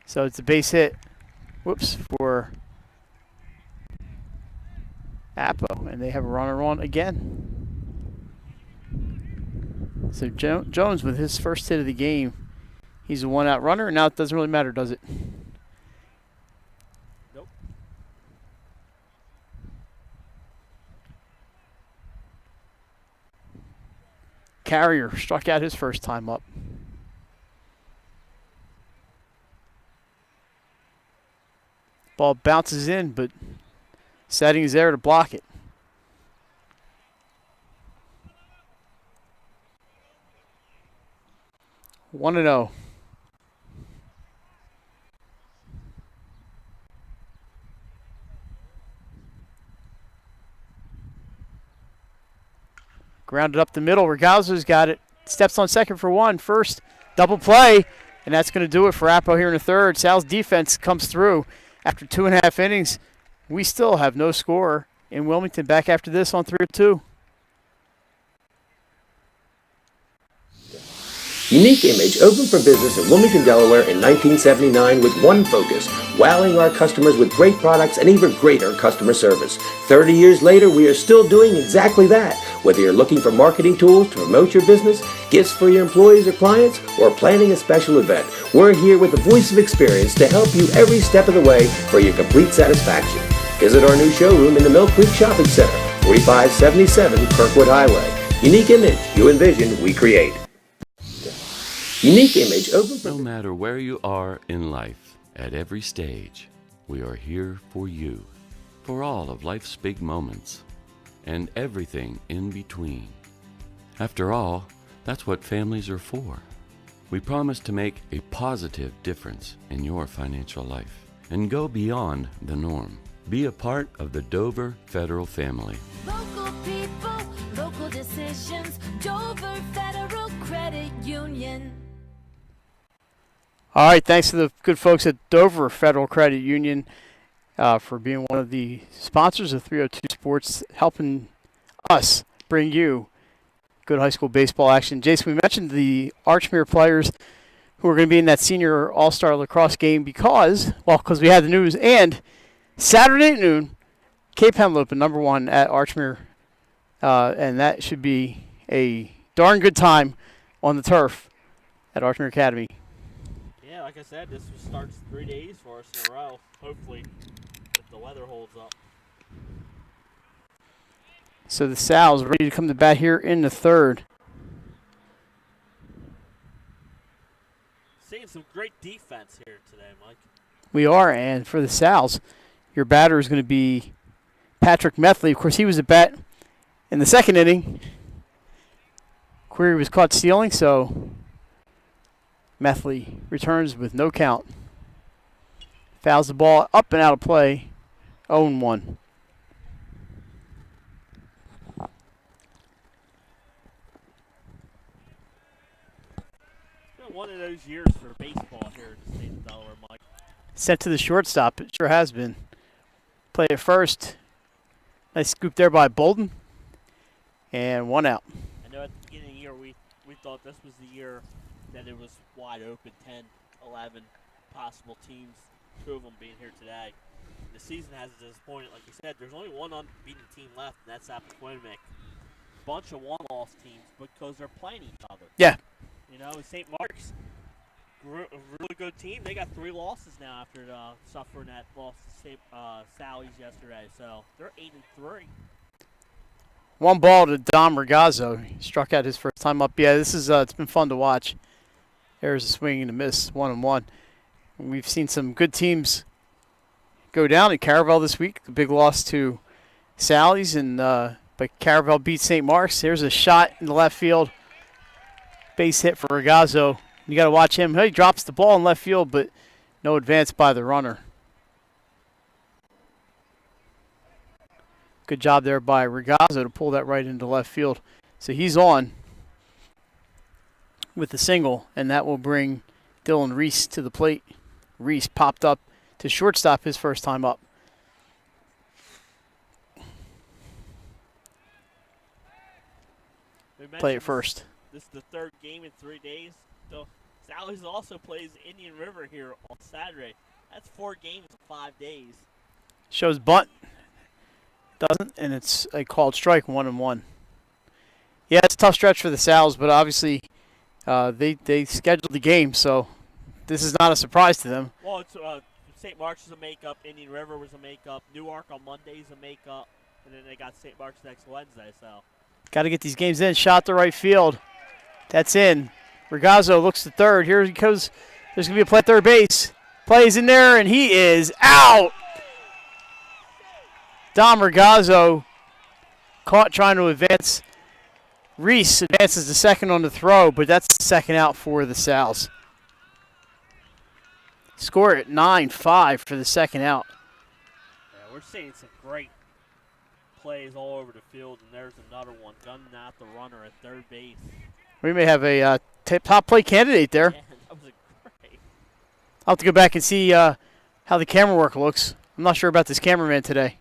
So it's a base hit. Whoops, for Appo. And they have a runner on again. So Jones with his first hit of the game. He's a 1-out runner. Now it doesn't really matter, does it? Nope. Carrier struck out his first time up. Ball bounces in, but Setting is there to block it. One and 0. Grounded up the middle. Regazzo's got it. Steps on second for one. First, double play. And that's going to do it for Appo here in the third. Sal's defense comes through. After 2.5 innings, we still have no score in Wilmington. Back after this on 3-2. Unique Image opened for business in Wilmington, Delaware in 1979 with one focus, wowing our customers with great products and even greater customer service. 30 years later, we are still doing exactly that. Whether you're looking for marketing tools to promote your business, gifts for your employees or clients, or planning a special event, we're here with the voice of experience to help you every step of the way for your complete satisfaction. Visit our new showroom in the Mill Creek Shopping Center, 4577 Kirkwood Highway. Unique Image, you envision, we create. Unique Image open for... No matter where you are in life, at every stage, we are here for you, for all of life's big moments, and everything in between. After all, that's what families are for. We promise to make a positive difference in your financial life and go beyond the norm. Be a part of the Dover Federal family. Local people, local decisions. Dover Federal Credit Union. All right, thanks to the good folks at Dover Federal Credit Union for being one of the sponsors of 302 Sports, helping us bring you good high school baseball action. Jason, we mentioned the Archmere players who are going to be in that senior all-star lacrosse game because we had the news. And Saturday at noon, Cape Henlopen, #1 at Archmere, and that should be a darn good time on the turf at Archmere Academy. Yeah, like I said, this starts 3 days for us in a row. Hopefully, if the weather holds up. So the Sal's ready to come to bat here in the third. Seeing some great defense here today, Mike. We are, and for the Sal's, your batter is going to be Patrick Methley. Of course, he was at bat in the second inning. Query was caught stealing, so Methley returns with no count. Fouls the ball up and out of play, 0-1. It's been one of those years for baseball here in the state of Delaware, Mike. Sent to the shortstop, it sure has been. Play at first. Nice scoop there by Bolden. And one out. I know at the beginning of the year we thought this was the year that it was wide open, 10, 11 possible teams, 2 of them being here today. The season has disappointed. Like you said, there's only one unbeaten team left, and that's Appoquinimink. Bunch of one-loss teams because they're playing each other. Yeah. You know, St. Mark's, a really good team. They got 3 losses now after suffering that loss to Sally's yesterday. So they're 8-3. One ball to Dom Regazzo. He struck out his first time up. Yeah, this is it's been fun to watch. There's a swing and a miss, 1-1. We've seen some good teams go down in Caravel this week. A big loss to Sally's, and but Caravel beat St. Mark's. There's a shot in the left field. Base hit for Regazzo. You got to watch him. He drops the ball in left field, but no advance by the runner. Good job there by Regazzo to pull that right into left field. So he's on with the single, and that will bring Dylan Reese to the plate. Reese popped up to shortstop his first time up. Play it first. This is the third game in 3 days. So Sally's also plays Indian River here on Saturday. That's 4 games in 5 days. Shows bunt. Doesn't, and it's a called strike, 1-1. Yeah, it's a tough stretch for the Sal's, but obviously they scheduled the game, so this is not a surprise to them. Well, it's St. Mark's is a makeup, Indian River was a makeup, Newark on Monday is a makeup, and then they got St. Mark's next Wednesday. So got to get these games in. Shot to right field. That's in. Regazzo looks to third. Here he goes. There's going to be a play at third base. Plays in there, and he is out. Dom Regazzo caught trying to advance. Reese advances to second on the throw, but that's the second out for the Sal's. Score at 9-5 for the second out. Yeah, we're seeing some great plays all over the field, and there's another one gunning out the runner at third base. We may have a top play candidate there. Yeah, that was great. I'll have to go back and see how the camera work looks. I'm not sure about this cameraman today.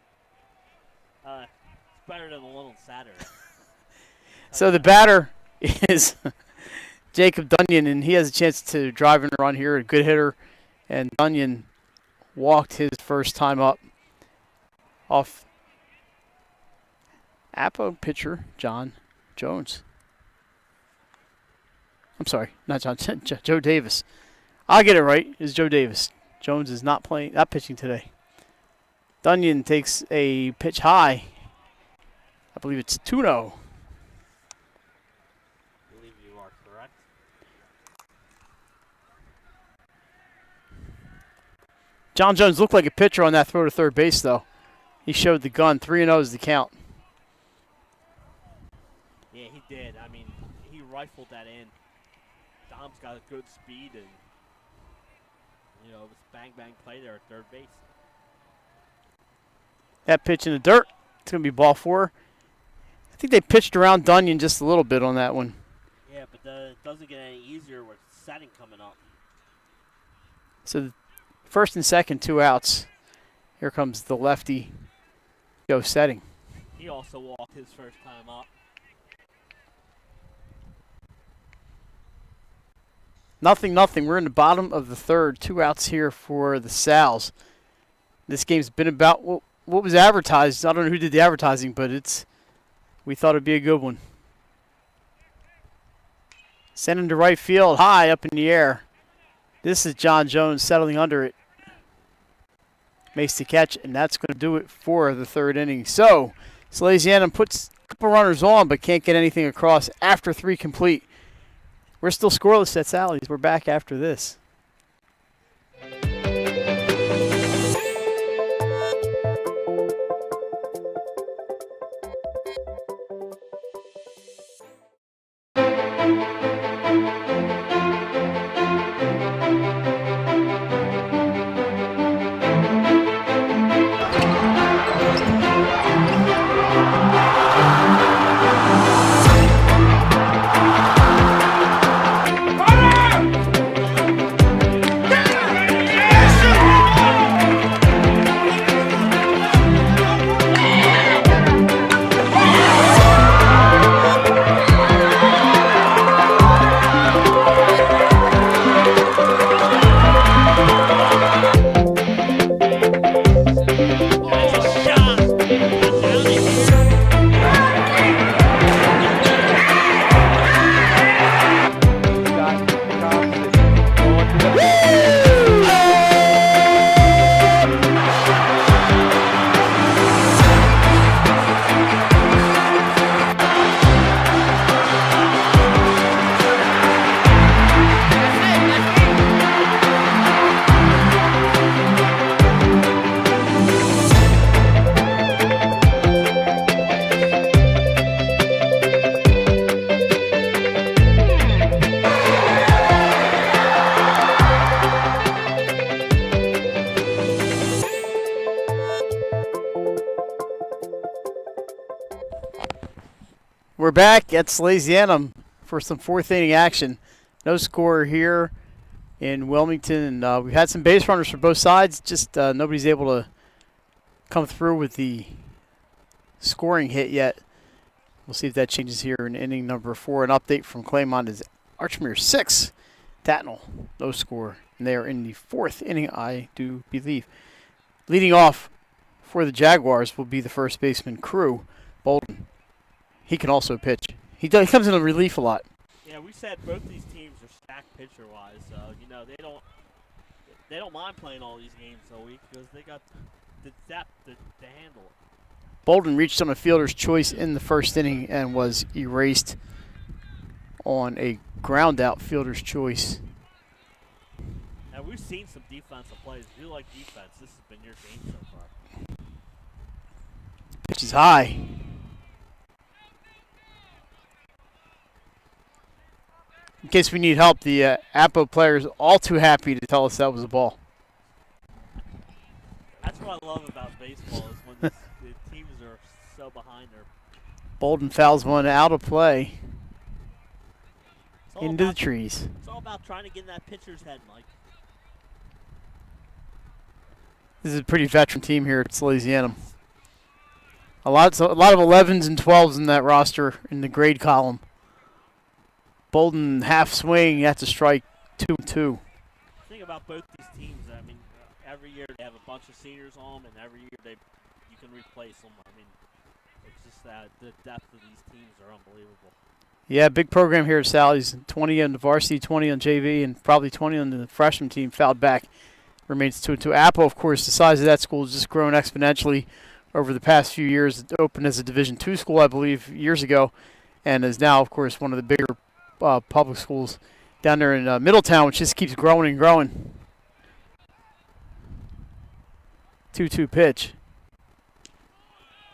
It's better than a little Saturday. So the batter is Jacob Dunyan, and he has a chance to drive and run here. A good hitter, and Dunyan walked his first time up off Appo pitcher John Jones. I'm sorry, not John. Joe Davis. I'll get it right. It's Joe Davis. Jones is not pitching today. Dunyan takes a pitch high. I believe it's 2-0. I believe you are correct. John Jones looked like a pitcher on that throw to third base, though. He showed the gun. 3-0 is the count. Yeah, he did. I mean, he rifled that in. Dom's got a good speed, and it was bang play there at third base. That pitch in the dirt. It's going to be ball 4. I think they pitched around Dunyan just a little bit on that one. Yeah, but it doesn't get any easier with setting coming up. So first and second, 2 outs. Here comes the lefty, Joe Setting. He also walked his first time up. Nothing. We're in the bottom of the third. 2 outs here for the Sals. This game's been about what was advertised. I don't know who did the advertising, but we thought it'd be a good one. Sending to right field, high up in the air. This is John Jones settling under it. Makes the catch, and that's going to do it for the third inning. So, Salesianum puts a couple runners on, but can't get anything across after 3 complete. We're still scoreless at Sally's. We're back after this. We're back at Salesianum for some 4th inning action. No score here in Wilmington. And we've had some base runners for both sides. Just nobody's able to come through with the scoring hit yet. We'll see if that changes here in inning number 4. An update from Claymont is Archmere 6, Tatnall no score. And they are in the 4th inning, I do believe. Leading off for the Jaguars will be the first baseman, Crew Bolden. He can also pitch. He comes in a relief a lot. Yeah, we said both these teams are stacked pitcher-wise. They don't mind playing all these games a week because they got the depth to handle it. Bolden reached on a fielder's choice in the first inning and was erased on a ground-out fielder's choice. Now, we've seen some defensive plays. If you like defense, this has been your game so far. Pitch is high. In case we need help, the Appo players all too happy to tell us that was a ball. That's what I love about baseball is when the teams are so behind their. Bolden fouls one out of play into the trees. It's all about trying to get in that pitcher's head, Mike. This is a pretty veteran team here at Salesianum. A lot of 11s and 12s in that roster in the grade column. Bolden half swing. That's a strike. 2-2. The thing about both these teams, I mean, every year they have a bunch of seniors on them, and every year you can replace them. I mean, it's just that the depth of these teams are unbelievable. Yeah, big program here at Sally's. 20 on the varsity, 20 on JV, and probably 20 on the freshman team. Fouled back. Remains 2-2. Apple, of course, the size of that school has just grown exponentially over the past few years. It opened as a Division II school, I believe, years ago, and is now, of course, one of the bigger public schools down there in Middletown, which just keeps growing and growing. 2-2 pitch.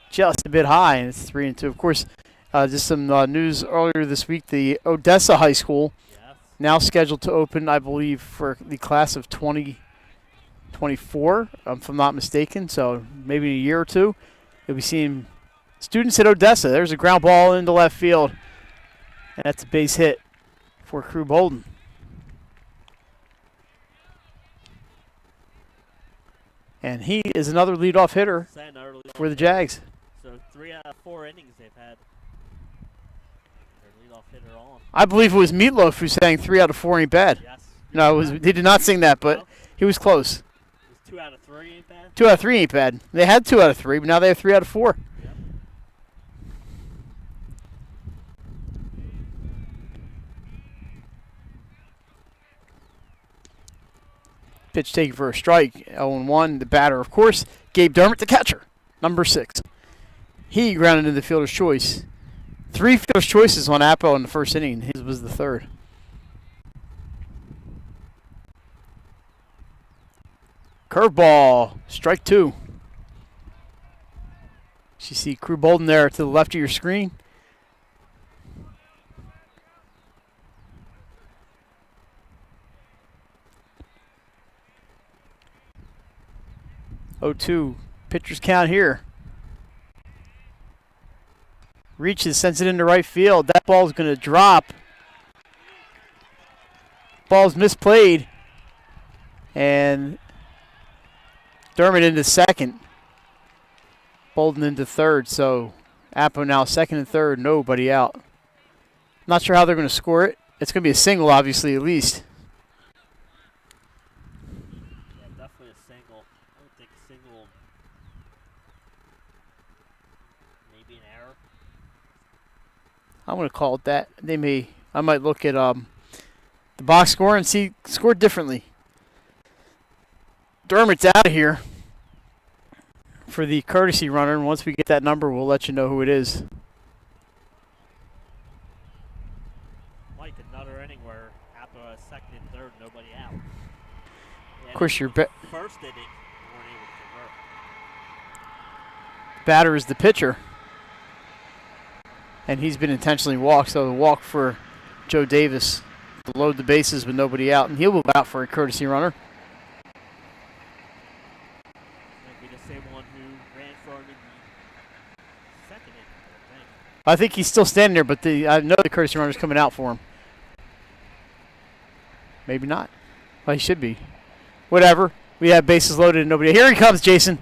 Just a bit high, and it's 3-2. Of course, just some news earlier this week, the Odessa High School now scheduled to open, I believe, for the class of 2024, if I'm not mistaken. So maybe in a year or two, you'll be seeing students at Odessa. There's a ground ball into left field, and that's a base hit for Crew Bolden. And he is another leadoff hitter for the Jags. So 3 out of 4 innings they've had their leadoff hitter on. I believe it was Meatloaf who sang 3 out of 4 ain't bad. Yes. No, he did not sing that, but he was close. It was 2 out of 3 ain't bad? 2 out of 3 ain't bad. They had 2 out of 3, but now they have 3 out of 4. Yep. Pitch taken for a strike. 0-1. The batter, of course, Gabe Dermott, the catcher, number 6. He grounded into the fielder's choice. 3 fielder's choices on Appo in the first inning. His was the third. Curveball, strike 2. You see Crew Bolden there to the left of your screen. Oh, 2. Pitcher's count here. Reaches, sends it into right field. That ball's going to drop. Ball's misplayed. And Dermott into second. Bolden into third. So Appo now second and third. Nobody out. Not sure how they're going to score it. It's going to be a single, obviously, at least. Yeah, definitely a single. I would think a single. Maybe an error. I'm going to call it that. I might look at the box score and see scored differently. Dermott's out of here for the courtesy runner, and once we get that number, we'll let you know who it is. Mike, another inning where after second and third, nobody out. Of course, your first inning, we weren't able to convert. Batter is the pitcher, and he's been intentionally walked, so the walk for Joe Davis to load the bases with nobody out, and he'll move out for a courtesy runner. That'd be the same one who ran for him in the second inning, I think. I think he's still standing there, but I know the courtesy runner's coming out for him. Maybe not. Well, he should be. Whatever. We have bases loaded and nobody. Here he comes, Jason.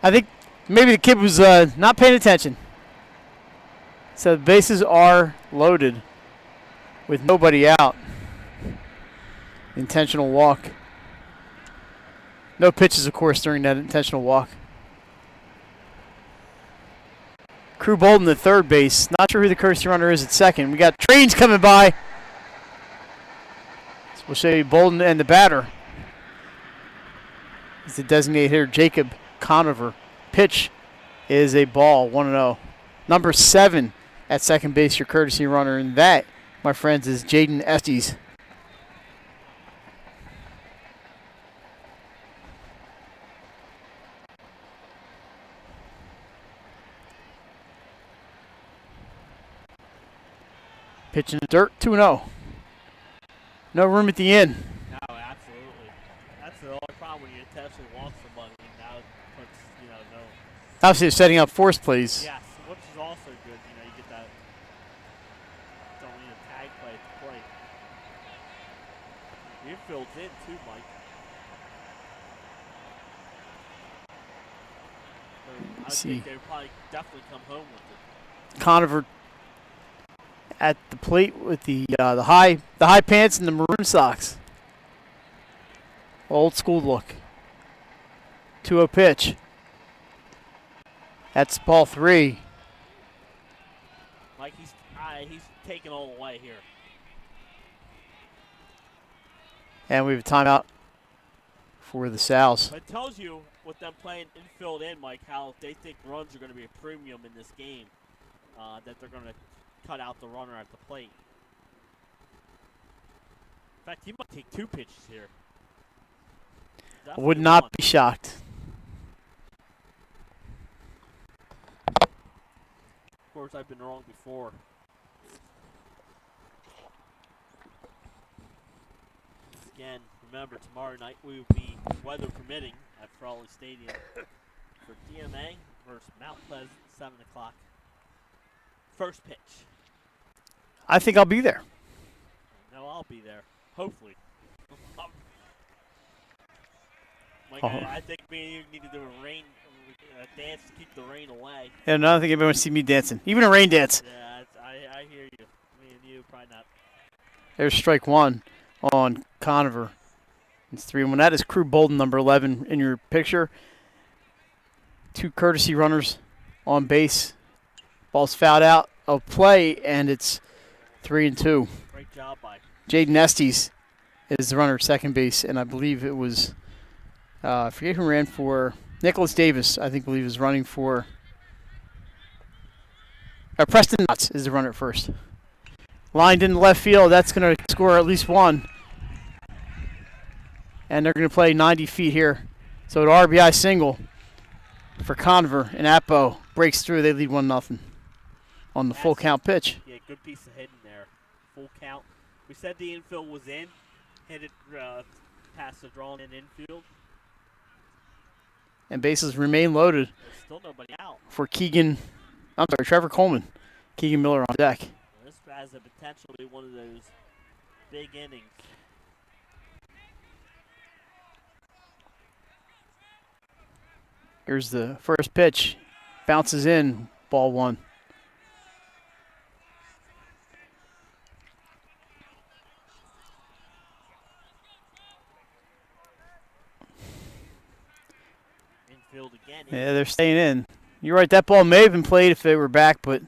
I think maybe the kid was not paying attention. So the bases are loaded with nobody out. Intentional walk. No pitches, of course, during that intentional walk. Crew Bolden at third base. Not sure who the courtesy runner is at second. We got trains coming by. So we'll show you Bolden and the batter. He's the designated hitter, Jacob Conover. Pitch is a ball, 1-0. Number 7 at second base, your courtesy runner. And that, my friends, is Jaden Estes. Pitch in the dirt, 2-0. No room at the end. No, absolutely. That's the only problem when you intentionally walk somebody. Now it puts, no. Obviously, they're setting up force plays. Yes, which is also good. You get that. Don't need a tag play at the plate. The infield's in too, Mike. So I think they would probably definitely come home with it. Conover. at the plate with the high pants and the maroon socks. Old school look. 2-0 pitch. That's ball 3. Like he's taking all the way here. And we have a timeout for the Sows. But it tells you with them playing infield in, Mike, how they think runs are going to be a premium in this game. That they're going to cut out the runner at the plate. In fact, he might take 2 pitches here. I would not be shocked. Of course, I've been wrong before. Again, remember, tomorrow night we will be, weather permitting, at Frawley Stadium for DMA versus Mount Pleasant, 7 o'clock. First pitch. I think I'll be there. No, I'll be there. Hopefully. Mike, Oh. I think me and you need to do a dance to keep the rain away. Yeah, no, I don't think anybody wants to see me dancing. Even a rain dance. Yeah, I hear you. Me and you, probably not. There's strike 1 on Conover. It's 3-1. That is Crew Bolden, number 11, in your picture. 2 courtesy runners on base. Ball's fouled out of play, and it's 3-2. Great job by Jaden Estes is the runner at second base, and I believe it was, I forget who ran for, Nicholas Davis, I think, was running for, Preston Knotts is the runner at first. Lined in the left field, that's going to score at least 1. And they're going to play 90 feet here. So an RBI single for Conover, and Appo breaks through. They lead 1-0 on the full count pitch. Yeah, good piece of hitting there. Full count. We said the infield was in. Hit it past the drawn in infield. And bases remain loaded There's still nobody out. for Trevor Coleman. Keegan Miller on deck. This has the potential to be one of those big innings. Here's the first pitch. Bounces in, ball 1. Infield again. Yeah, they're staying in. You're right, that ball may have been played if they were back, but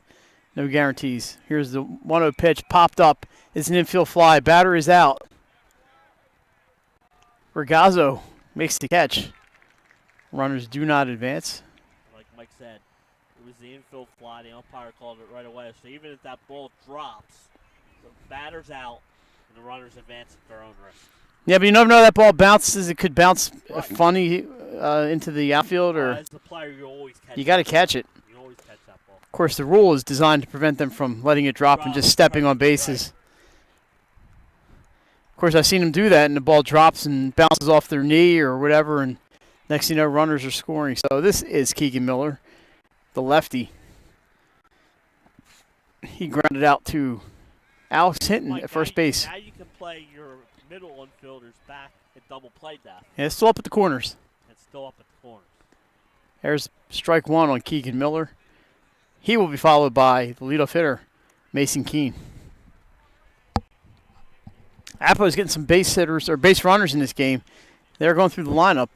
no guarantees. Here's the 1-0 pitch, popped up. It's an infield fly. Batter is out. Regazzo makes the catch. Runners do not advance. Like Mike said, it was the infield fly. The umpire called it right away. So even if that ball drops, the batter's out, and the runners advance at their own risk. Yeah, but you never know that ball bounces. It could bounce funny into the outfield, or As the player, you always catch you got to it. catch it. You always catch that ball. Of course, the rule is designed to prevent them from letting it drop and just stepping on bases. Of course, I've seen them do that, and the ball drops and bounces off their knee or whatever, and next thing you know, runners are scoring. So this is Keegan Miller, the lefty. He grounded out to Alex Hinton Mike, at first base. Now you can play your middle infielders back at double play depth. Yeah, it's still up at the corners. It's still up at the corners. There's strike 1 on Keegan Miller. He will be followed by the leadoff hitter, Mason Keene. Appo is getting some base hitters or base runners in this game. They're going through the lineup.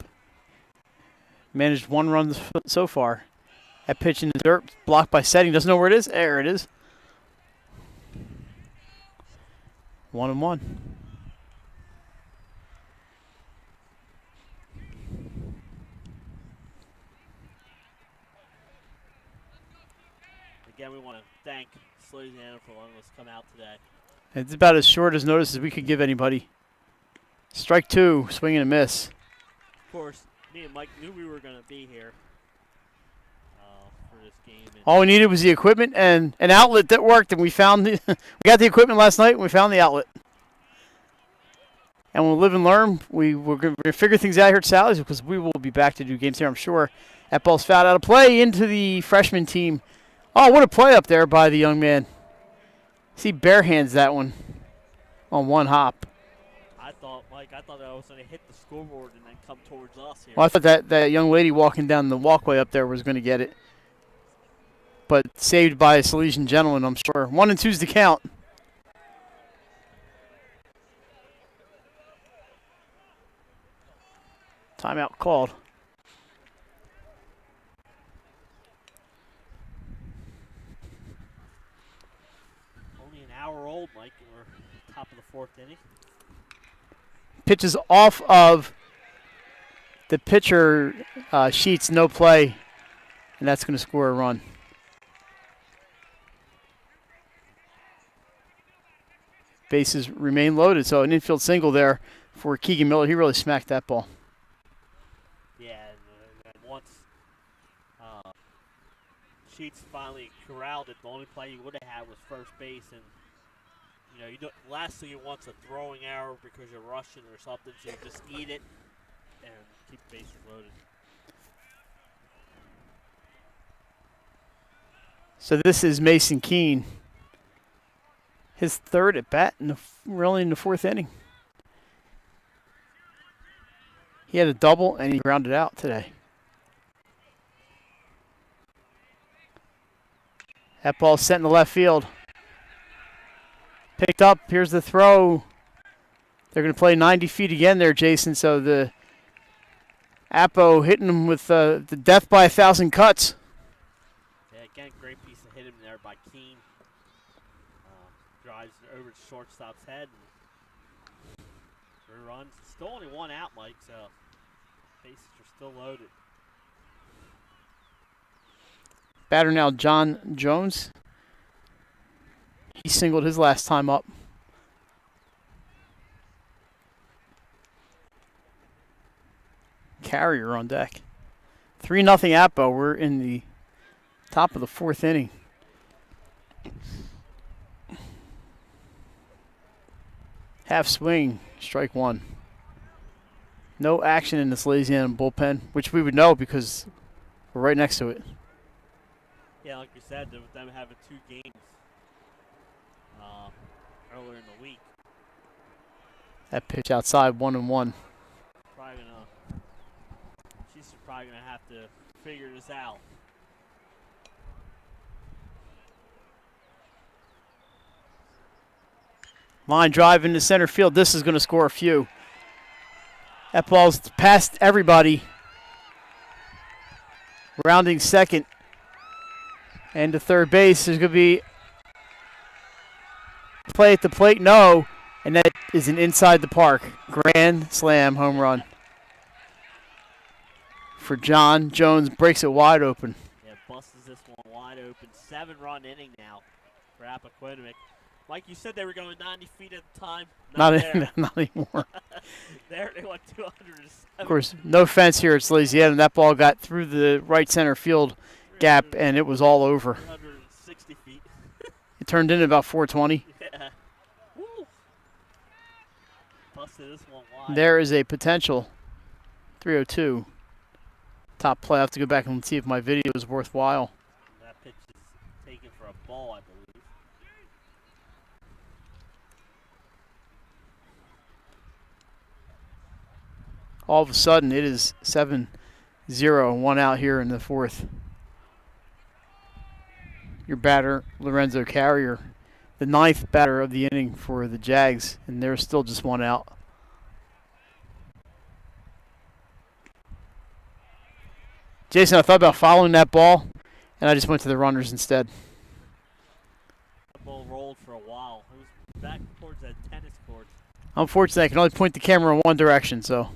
Managed 1 run so far. That pitch in the dirt, blocked by Setting. Doesn't know where it is. There it is. 1-1. Again, we want to thank Salesianum for letting us come out today. It's about as short as notice as we could give anybody. Strike 2, swing and a miss. Of course, me and Mike knew we were going to be here for this game. And All we needed was the equipment and an outlet that worked, and we found we got the equipment last night, and we found the outlet. And we'll live and learn. We're going to figure things out here at Sally's, because we will be back to do games here, I'm sure. That ball's fouled out of play into the freshman team. Oh, what a play up there by the young man. See, bare hands that one on one hop. I thought I was going to hit the scoreboard and then come towards us here. Well, I thought that young lady walking down the walkway up there was going to get it. but saved by a Salesian gentleman, I'm sure. 1-2's the count. Timeout called. Only an hour old, Mike, and we're top of the 4th inning. Pitches off of the pitcher Sheets, no play, and that's going to score a run. Bases remain loaded, so an infield single there for Keegan Miller. He really smacked that ball. Yeah, and once Sheets finally corralled it, the only play you would have had was first base, and you don't, last thing you want's a throwing error because you're rushing or something, so you just eat it and keep the bases loaded. So this is Mason Keene. His third at bat in the 4th inning. He had a double and he grounded out today. That ball's set in the left field. Picked up. Here's the throw. They're going to play 90 feet again there, Jason. So the Appo hitting him with the death by 1,000 cuts. Yeah, again, great piece of hit him there by Keene. Drives over to shortstop's head. And 3 runs. Still only 1 out, Mike, so bases are still loaded. Batter now, John Jones. He singled his last time up. Carrier on deck. 3-0 Appo. We're in the top of the 4th inning. Half swing, strike 1. No action in the Salesianum bullpen, which we would know because we're right next to it. Yeah, like you said, with them having 2 games earlier in the week. That pitch outside, 1-1. Probably gonna. She's probably gonna have to figure this out. Line drive into center field. This is going to score a few. That ball's past everybody. Rounding second. And to third base. There's going to be play at the plate. No. And that is an inside the park. Grand slam home run. For John Jones. Breaks it wide open. Yeah, busts this one wide open. 7-run inning now for Appoquinimink. Like you said, they were going 90 feet at the time. Not There anymore. they went 207. Of course, no fence here at Salesianum. That ball got through the right center field gap, and it was all over. 360 feet. It turned in about 420. Yeah. Woo. Busted this one wide. There is a potential 302. Top play. I have to go back and see if my video is worthwhile. That pitch is taken for a ball, I believe. All of a sudden, it is 7-0, 1 out here in the 4th. Your batter, Lorenzo Carrier, the 9th batter of the inning for the Jags, and there's still just 1 out. Jason, I thought about following that ball, and I just went to the runners instead. The ball rolled for a while. It was back towards that tennis court. Unfortunately, I can only point the camera in one direction, so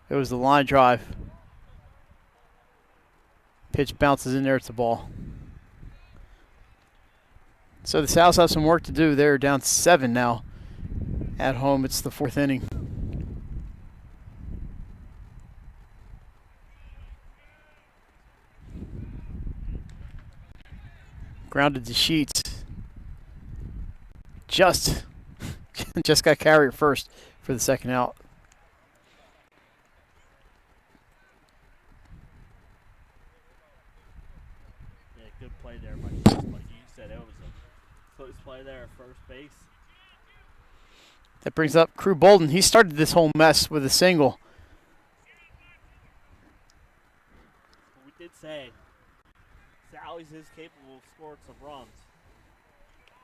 it was the line drive. Pitch bounces in there, it's a ball. So the Sows have some work to do. They're down 7 now. At home, it's the 4th inning. Grounded to Sheets. Just got Carrier first for the 2nd out. Yeah, good play there by Sheets. Like you said, it was a close play there at first base. That brings up Crew Bolden. He started this whole mess with a single. We did say Sally's is capable of scoring some runs.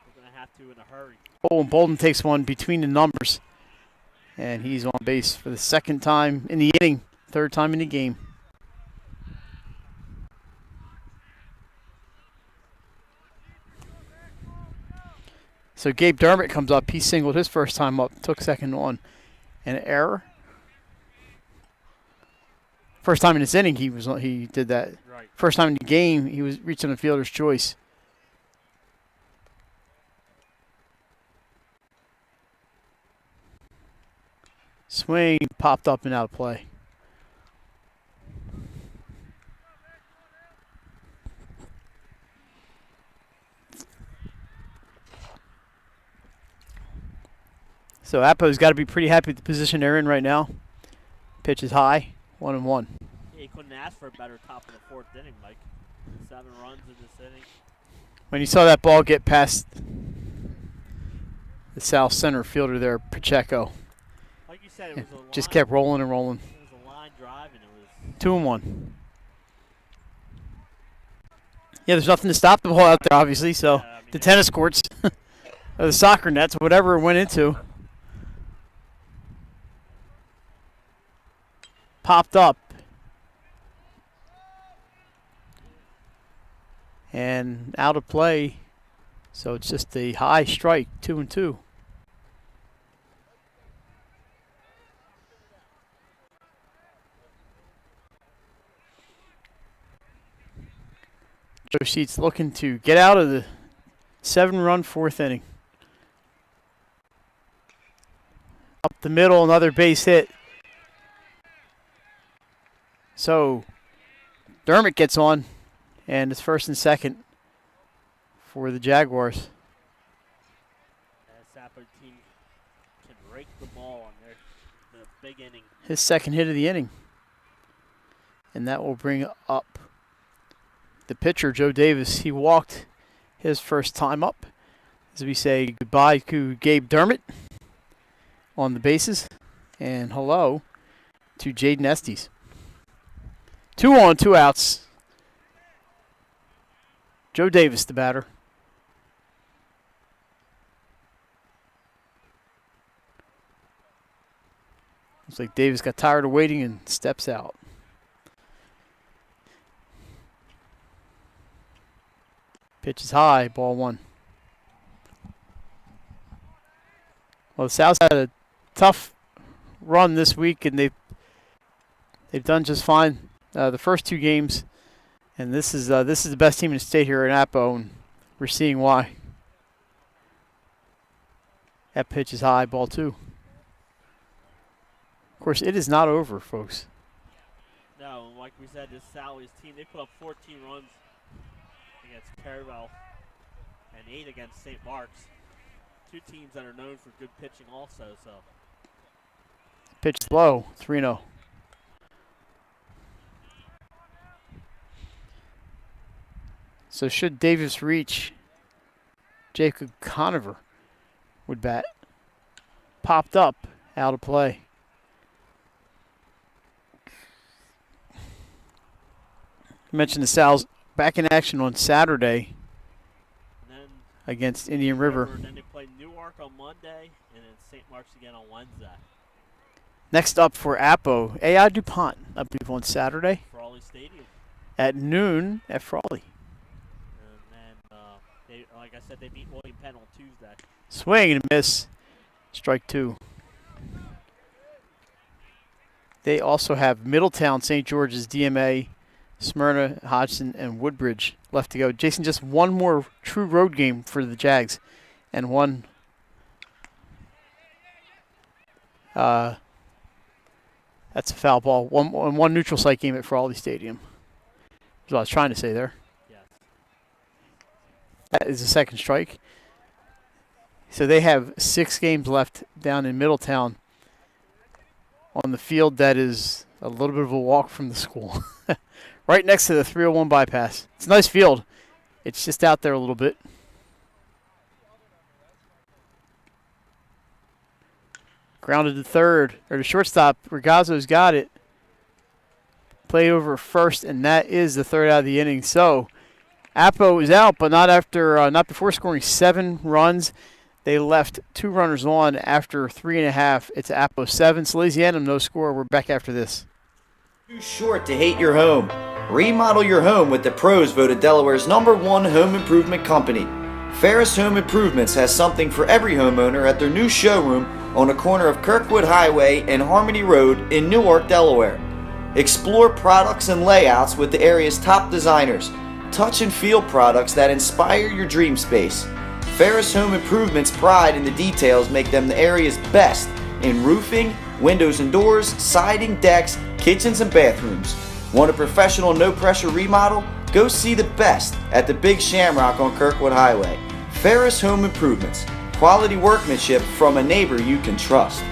We're going to have to in a hurry. Oh, and Bolden takes one between the numbers. And he's on base for the second time in the inning, third time in the game. So Gabe Dermott comes up. He singled his first time up, took second on. An error. First time in this inning he did that. Right. First time in the game he was reaching the fielder's choice. Swing popped up and out of play. So Appo's got to be pretty happy with the position they're in right now. Pitch is high, 1-1. Yeah, you couldn't ask for a better top of the fourth inning, Mike. 7 runs in this inning. When you saw that ball get past the south center fielder there, Pacheco, Like you said, it was a line. just kept rolling and rolling. It was a line drive, and it was 2-1. Yeah, there's nothing to stop the ball out there, obviously. So the tennis courts, or the soccer nets, whatever it went into, popped up. And out of play. So it's just a high strike, 2-2. Joe Sheets looking to get out of the 7-run fourth inning. Up the middle, another base hit. So Dermott gets on, and it's first and second for the Jaguars. the Sappo team can rake the ball on the big inning. His second hit of the inning. And that will bring up the pitcher, Joe Davis. He walked his first time up as we say goodbye to Gabe Dermott on the bases. And hello to Jaden Estes. 2 on, 2 outs. Joe Davis, the batter. Looks like Davis got tired of waiting and steps out. Pitch is high, ball 1. Well, the South's had a tough run this week, and they've done just fine the first 2 games. And this is the best team in the state here in Appo, and we're seeing why. That pitch is high, ball 2. Of course, it is not over, folks. No, like we said, this Sally's team, they put up 14 runs against Carwell and 8 against St. Mark's. 2 teams that are known for good pitching also. So Pitch is low, 3-0. So should Davis reach, Jacob Conover would bat. Popped up, out of play. I mentioned the Sal's back in action on Saturday against Indian River. And then they play Newark on Monday, and then St. Mark's again on Wednesday. Next up for Appo, AI DuPont, I believe on Saturday. Frawley Stadium. At noon at Frawley. And then, like I said, they beat William Penn on Tuesday. Swing and a miss. Strike 2. They also have Middletown, St. George's, DMA, Smyrna, Hodgson, and Woodbridge left to go. Jason, just one more true road game for the Jags, and one that's a foul ball. One neutral site game at Frawley Stadium. That's what I was trying to say there. Yes. That is the second strike. So they have 6 games left down in Middletown on the field that is a little bit of a walk from the school. Right next to the 301 bypass. It's a nice field. It's just out there a little bit. Grounded to third, or to shortstop. Regazzo's got it. Played over first, and that is the third out of the inning. So Appo is out, but not before scoring 7 runs. They left 2 runners on after 3.5. It's Appo 7. Salesianum, no score. We're back after this. Too short to hate your home. Remodel your home with the pros voted Delaware's #1 home improvement company. Ferris Home Improvements has something for every homeowner at their new showroom on the corner of Kirkwood Highway and Harmony Road in Newark, Delaware. Explore products and layouts with the area's top designers. Touch and feel products that inspire your dream space. Ferris Home Improvements' pride in the details make them the area's best in roofing, windows and doors, siding, decks, kitchens, and bathrooms. Want a professional no-pressure remodel? Go see the best at the Big Shamrock on Kirkwood Highway. Ferris Home Improvements. Quality workmanship from a neighbor you can trust.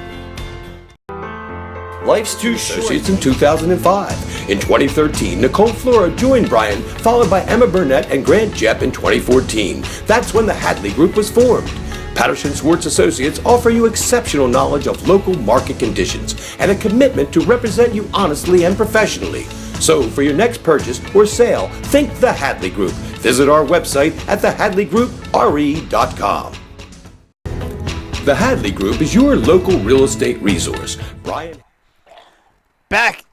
Life's Too Short. Associates in 2005. In 2013, Nicole Flora joined Brian, followed by Emma Burnett and Grant Jepp in 2014. That's when the Hadley Group was formed. Patterson Schwartz Associates offer you exceptional knowledge of local market conditions and a commitment to represent you honestly and professionally. So for your next purchase or sale, think the Hadley Group. Visit our website at thehadleygroup.re.com. The Hadley Group is your local real estate resource. Brian. Back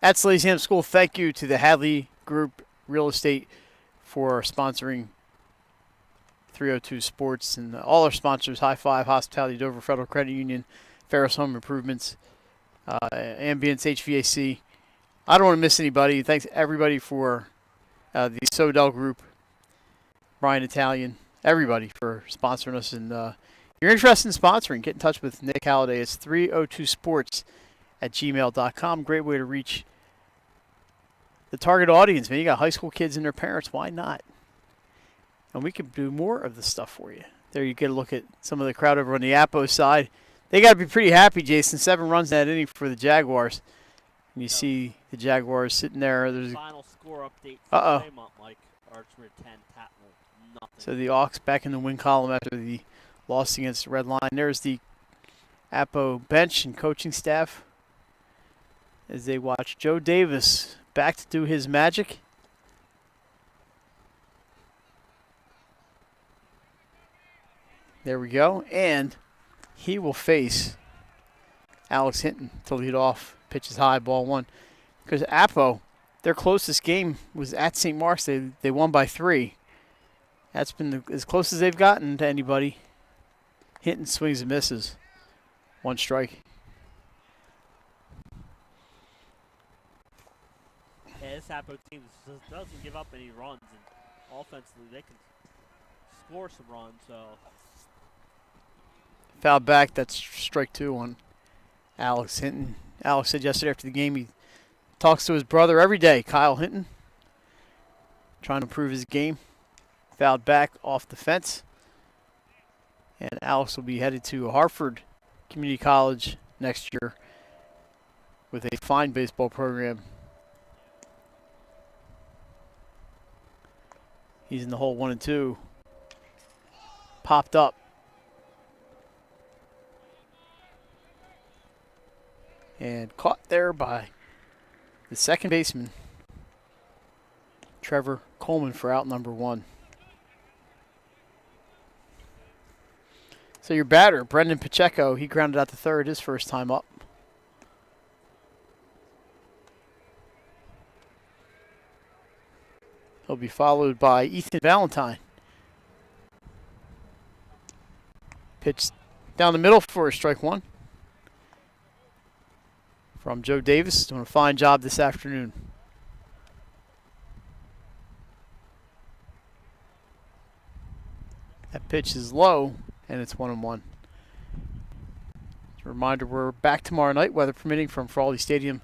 at Salesianum School, thank you to the Hadley Group Real Estate for sponsoring 302 Sports and all our sponsors, High Five, Hospitality, Dover Federal Credit Union, Ferris Home Improvements, Ambience HVAC. I don't want to miss anybody. Thanks everybody for the Sodell Group, Brian Italian, everybody for sponsoring us. And you're interested in sponsoring, get in touch with Nick Halliday. It's 302sports@gmail.com. Great way to reach the target audience, man. You got high school kids and their parents. Why not? And we can do more of the stuff for you. There you get a look at some of the crowd over on the Appo side. They got to be pretty happy, Jason. 7 runs in that inning for the Jaguars. And you see the Jaguars sitting there. There's final score update for Claymont, Mike. Archmere 10, Tatnall nothing. So the Hawks back in the win column after the loss against the Red Line. There's the Appo bench and coaching staff as they watch Joe Davis back to do his magic. There we go. And he will face Alex Hinton to lead off. Pitches high, ball 1. Because Appo, their closest game was at St. Mark's. They won by 3. That's been as close as they've gotten to anybody. Hinton swings and misses. 1 strike. Yeah, this Appo team doesn't give up any runs, and offensively they can score some runs. So Foul back. That's strike 2 on Alex Hinton. Alex said yesterday after the game he talks to his brother every day, Kyle Hinton, trying to improve his game. Fouled back off the fence. And Alex will be headed to Hartford Community College next year with a fine baseball program. He's in the hole 1 and 2. Popped up. And caught there by the second baseman, Trevor Coleman, for out number 1. So your batter, Brendan Pacheco, he grounded out to third his first time up. He'll be followed by Ethan Valentine. Pitch down the middle for strike 1. From Joe Davis, doing a fine job this afternoon. That pitch is low, and it's 1-1. As a reminder, we're back tomorrow night, weather permitting, from Frawley Stadium,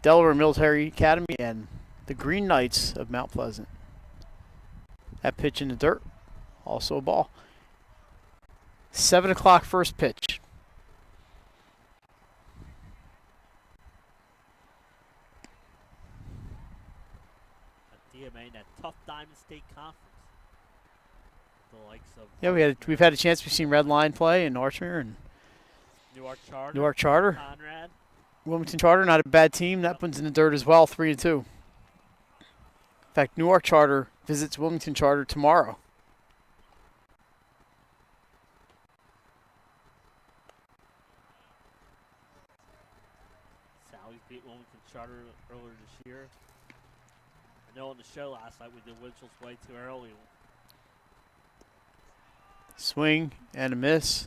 Delaware Military Academy, and the Green Knights of Mount Pleasant. That pitch in the dirt, also a ball. 7 o'clock first pitch. DMA in that tough Diamond State Conference. The likes of We've had a chance. We've seen Red Line play in Archmere and Newark Charter. Conrad. Wilmington Charter, not a bad team. That one's in the dirt as well, 3-2. In fact, Newark Charter visits Wilmington Charter tomorrow. Sally's beat Wilmington Charter earlier this year. I know on the show last night we did Winchell's way too early. Swing and a miss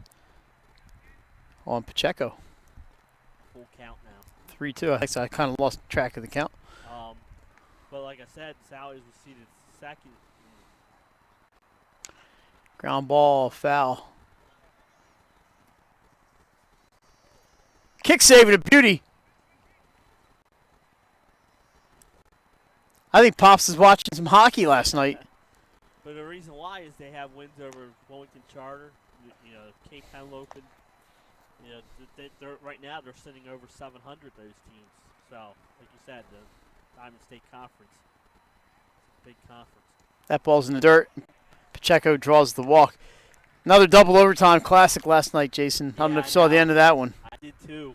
on Pacheco. Full count now. 3-2. I kind of lost track of the count. But like I said, Sally's was seated second. Ground ball, foul. Kick save and a beauty. I think Pops was watching some hockey last night. But the reason why is they have wins over Wilmington Charter, Cape Henlopen. They're right now they're sitting over 700. Those teams. So, like you said, the Diamond State Conference, big conference. That ball's in the dirt. Pacheco draws the walk. Another double overtime classic last night, Jason. I don't know if you saw the end of that one. I did too.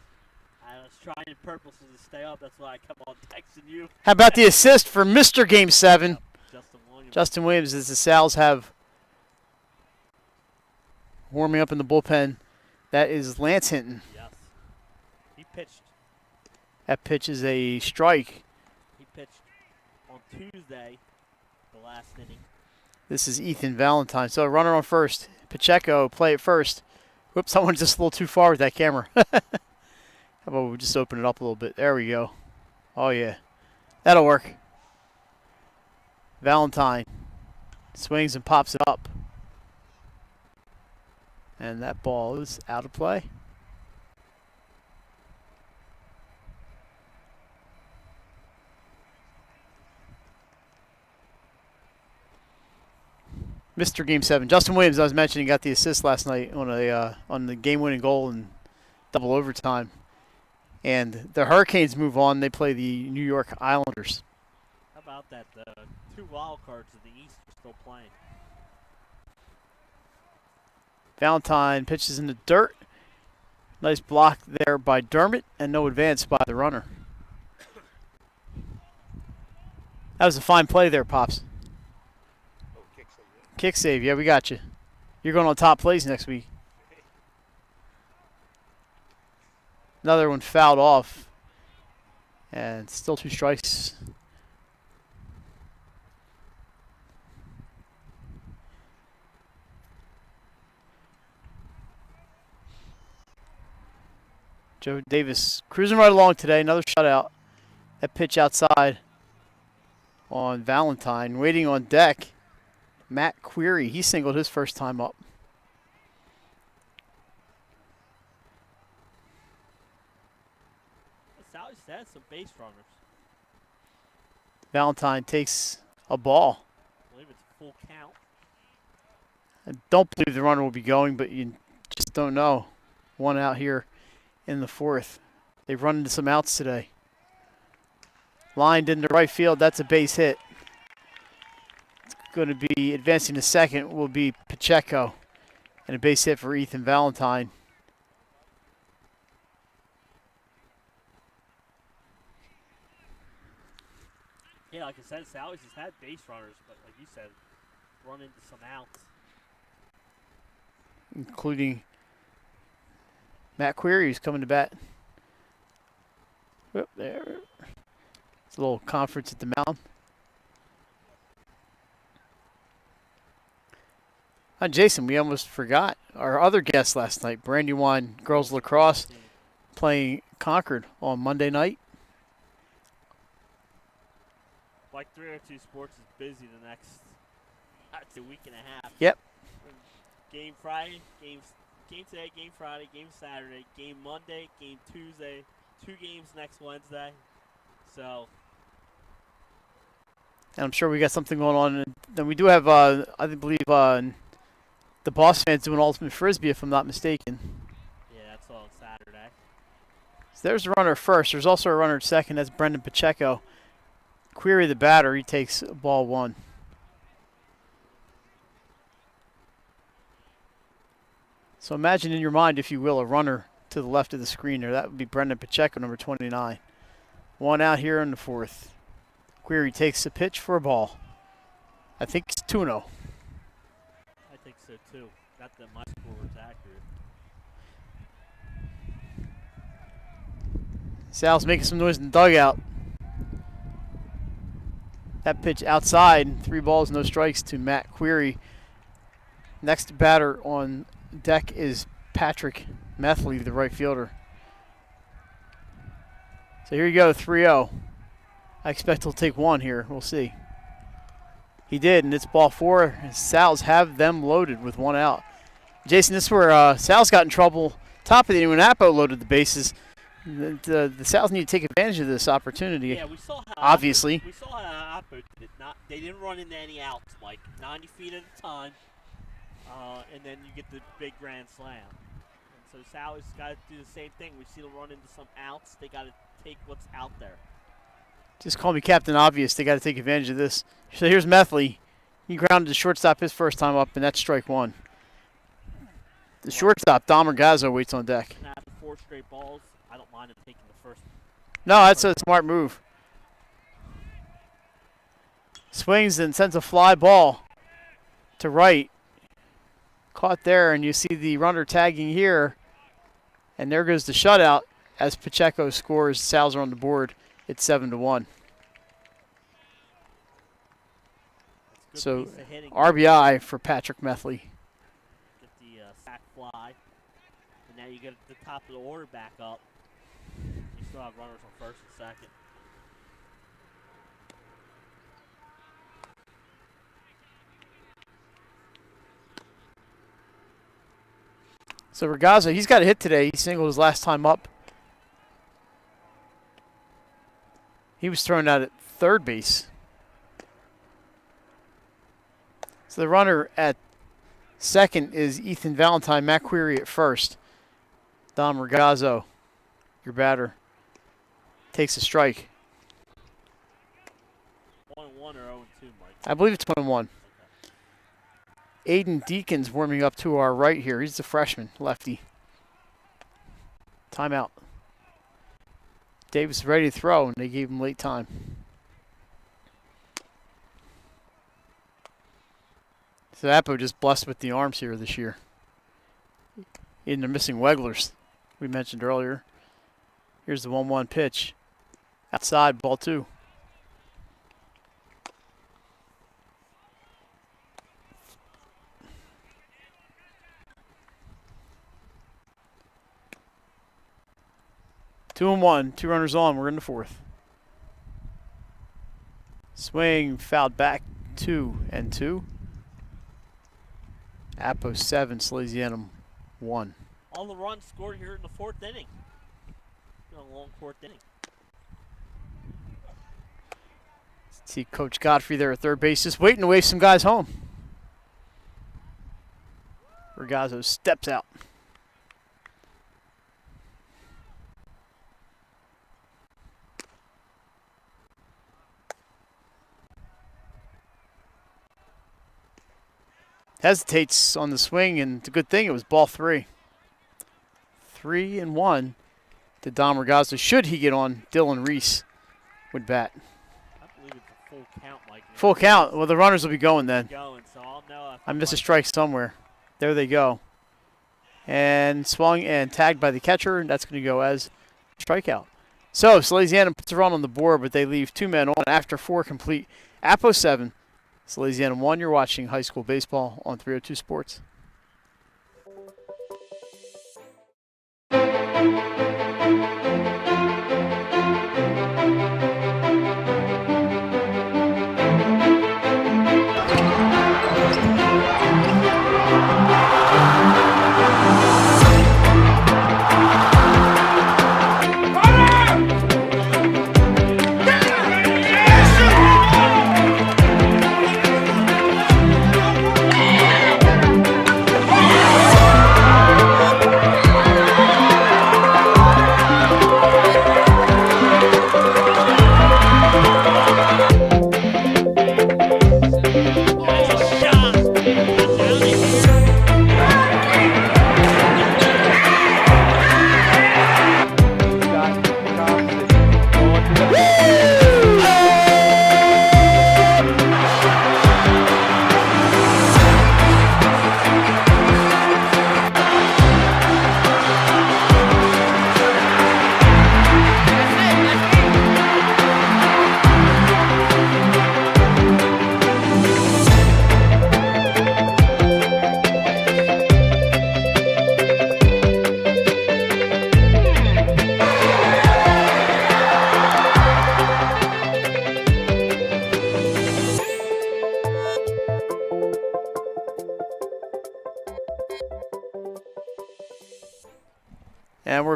I was trying purposely to stay up. That's why I kept on texting you. How about the assist for Mr. Game 7? Yep, Justin Williams, as the Sals have warming up in the bullpen. That is Lance Hinton. Yes. He pitched. That pitch is a strike. He pitched on Tuesday, the last inning. This is Ethan Valentine. So a runner on first. Pacheco, play it first. Whoops, someone's just a little too far with that camera. How about we just open it up a little bit? There we go. Oh, yeah. That'll work. Valentine swings and pops it up. And that ball is out of play. Mr. Game 7. Justin Williams, I was mentioning, got the assist last night on the game-winning goal in double overtime. And the Hurricanes move on. They play the New York Islanders. How about that? The two wild cards in the East are still playing. Valentine pitches in the dirt. Nice block there by Dermott, and no advance by the runner. That was a fine play there, Pops. Kick save, yeah, we got you. You're going on top plays next week. Another one fouled off. And still 2 strikes. Joe Davis cruising right along today. Another shutout. That pitch outside on Valentine. Waiting on deck. Matt Query, he singled his first time up. Sally said some base runners. Valentine takes a ball. I believe it's full count. I don't believe the runner will be going, but you just don't know. One out here in the 4th. They've run into some outs today. Lined into right field. That's a base hit. Going to be advancing to second will be Pacheco, and a base hit for Ethan Valentine. Yeah, like I said, Sally's has had base runners, but like you said, run into some outs. Including Matt Query, who's coming to bat. Whoop, there. It's a little conference at the mound. Jason, we almost forgot our other guest last night, Brandywine Girls Lacrosse, playing Concord on Monday night. Like 302 Sports is busy the next week and a half. Yep. Game Friday, game today, game Friday, game Saturday, game Monday, game Tuesday, 2 games next Wednesday. So. And I'm sure we got something going on. And we do have, I believe, the Boss fans doing Ultimate Frisbee, if I'm not mistaken. Yeah, that's on Saturday. So there's a runner first. There's also a runner at second. That's Brendan Pacheco. Query the batter. He takes ball 1. So imagine in your mind, if you will, a runner to the left of the screen there. That would be Brendan Pacheco, number 29. 1 out here in the 4th. McQuarrie takes a pitch for a ball. I think it's 2-0. I think so too. Got that my score was accurate. Sal's making some noise in the dugout. That pitch outside, 3 balls, no strikes to Matt Query. Next batter on deck is Patrick Methley, the right fielder. So here you go, 3-0. I expect he'll take one here. We'll see. He did, and it's ball 4. Sal's have them loaded with 1 out. Jason, this is where Sal's got in trouble. Top of the inning when Appo loaded the bases. The Sal's need to take advantage of this opportunity. Yeah, we saw how obviously. We saw how Appo did it. They didn't run into any outs, like 90 feet at a time, and then you get the big grand slam. And so Sal has got to do the same thing. We see them run into some outs. They got to take what's out there. Just call me Captain Obvious. They got to take advantage of this. So here's Methley. He grounded the shortstop his first time up, and that's strike 1. The shortstop, Dom Regazzo, waits on deck. And after 4 straight balls, I don't mind him taking the first. No, that's a smart move. Swings and sends a fly ball to right. Caught there, and you see the runner tagging here. And there goes the shutout as Pacheco scores. Sal's are on the board. It's 7-1. So RBI for Patrick Methley. Get the sack fly. And now you get the top of the order back up. You still have runners on first and second. So Regazzo, he's got a hit today. He singled his last time up. He was thrown out at third base. So the runner at second is Ethan Valentine. Matt Query at first. Dom Regazzo, your batter, takes a strike. 1-1 or 0-2, Mike? I believe it's 1-1. Aiden Deacons warming up to our right here. He's the freshman, lefty. Timeout. Davis ready to throw, and they gave him late time. So Appo just blessed with the arms here this year. And they're missing Wegglers, we mentioned earlier. Here's the 1-1 pitch. Outside, ball 2. Two and 1, 2 runners on. We're in the 4th. Swing, fouled back, 2-2. Appo 7, Salesianum 1. All the runs scored here in the 4th inning. It's been a long 4th inning. See Coach Godfrey there at third base, just waiting to wave some guys home. Regazzo steps out. Hesitates on the swing, and it's a good thing it was ball 3. 3-1 to Dom Regazzo. Should he get on, Dylan Reese would bat. I believe it's a full count, Mike. Full count. Well, the runners will be going then. So I'll know I missed a strike somewhere. There they go. And swung and tagged by the catcher, and that's going to go as strikeout. So Salesianum puts a run on the board, but they leave 2 men on after 4 complete. Appo 7. Salesianum 1, you're watching high school baseball on 302 Sports.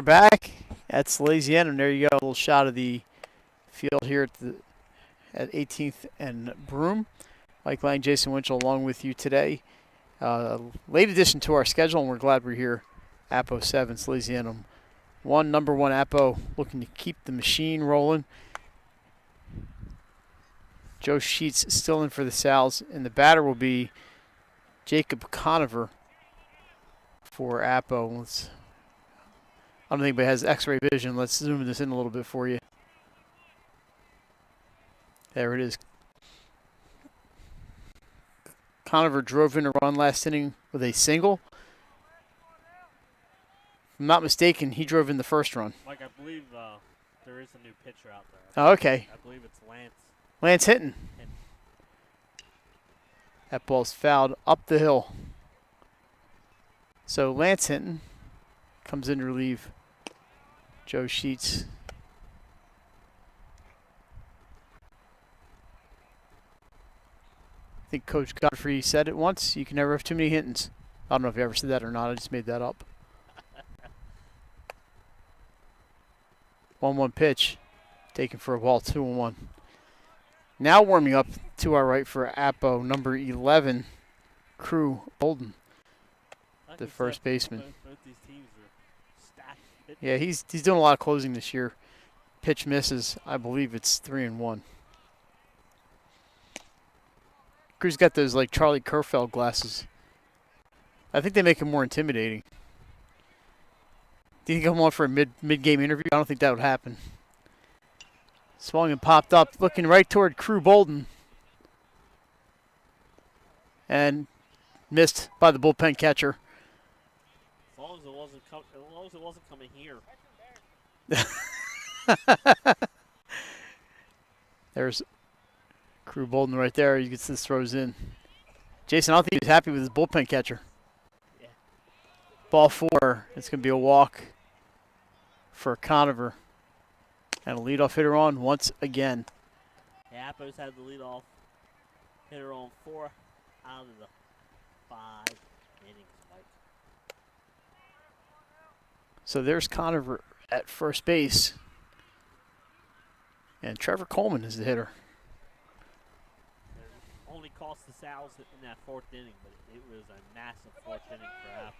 back at Salesianum. There you go, a little shot of the field here at 18th and Broome. Mike Lang, Jason Winchell along with you today. Late addition to our schedule, and we're glad we're here. Appo 7, Salesianum 1. Number 1 Appo looking to keep the machine rolling. Joe Sheets still in for the Sals, and the batter will be Jacob Conover for Appo. I don't think anybody has x-ray vision. Let's zoom this in a little bit for you. There it is. Conover drove in a run last inning with a single. If I'm not mistaken, he drove in the first run. Mike, I believe there is a new pitcher out there. Oh, okay. I believe it's Lance. Lance hitting. That ball's fouled up the hill. So Lance Hinton comes in to relieve Joe Sheets. I think Coach Godfrey said it once, you can never have too many Hintons. I don't know if he ever said that or not. I just made that up. 1-1 pitch. Taken for a ball, 2-1. Now warming up to our right for Appo, number 11, Crew Bolden, the first baseman. Both these teams are stacked. Yeah, he's doing a lot of closing this year. Pitch misses. I believe it's 3-1. Crew's got those like Charlie Kerfeld glasses. I think they make him more intimidating. Do you think I'm on for a mid-game interview? I don't think that would happen. Swung and popped up, looking right toward Crew Bolden. And missed by the bullpen catcher. As long as it wasn't coming here. There's Crew Bolden right there. He gets this throws in. Jason, I don't think he was happy with his bullpen catcher. Yeah. Ball 4. It's going to be a walk for Conover. And a leadoff hitter on once again. Yeah, Appo's had the leadoff hitter on 4 out of the 5 innings, Mike. So there's Conover at first base. And Trevor Coleman is the hitter. Only cost the Sals in that 4th inning, but it was a massive 4th inning for Appo.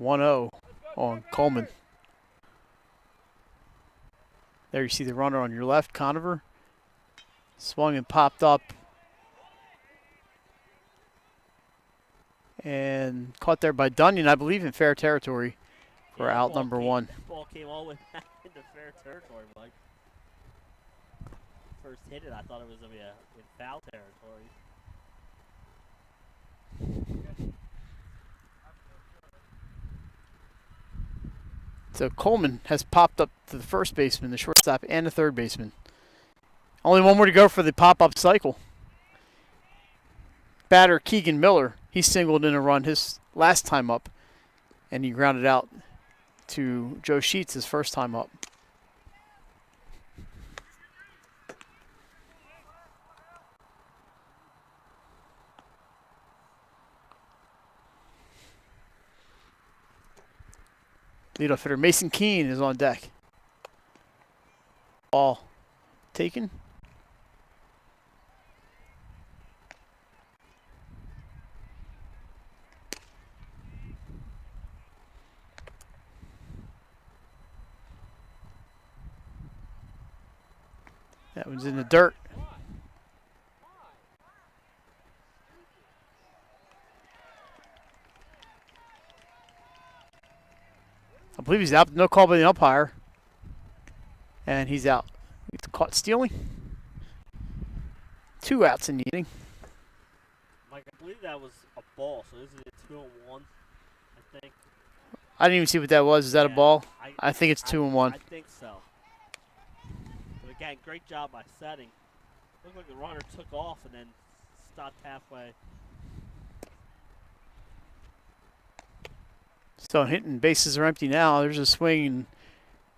(1-0) on Coleman. There you see the runner on your left, Conover. Swung and popped up. And caught there by Dunyan, I believe, in fair territory for out number 1. That ball came all the way back into fair territory, Mike. First hit it, I thought it was going to be in foul territory. So Coleman has popped up to the first baseman, the shortstop, and the third baseman. Only one more to go for the pop-up cycle. Batter Keegan Miller, he singled in a run his last time up, and he grounded out to Joe Sheets his first time up. Leadoff hitter Mason Keene is on deck. Ball taken. That one's in the dirt. I believe he's out. No call by the umpire. And he's out. He's caught stealing. 2 outs in the inning. Mike, I believe that was a ball, so this is a 2-1, I think. I didn't even see what that was. Is that a ball? I think it's 2-1. I think so. But again, great job by setting. Looked like the runner took off and then stopped halfway. So Hinton, bases are empty now. There's a swing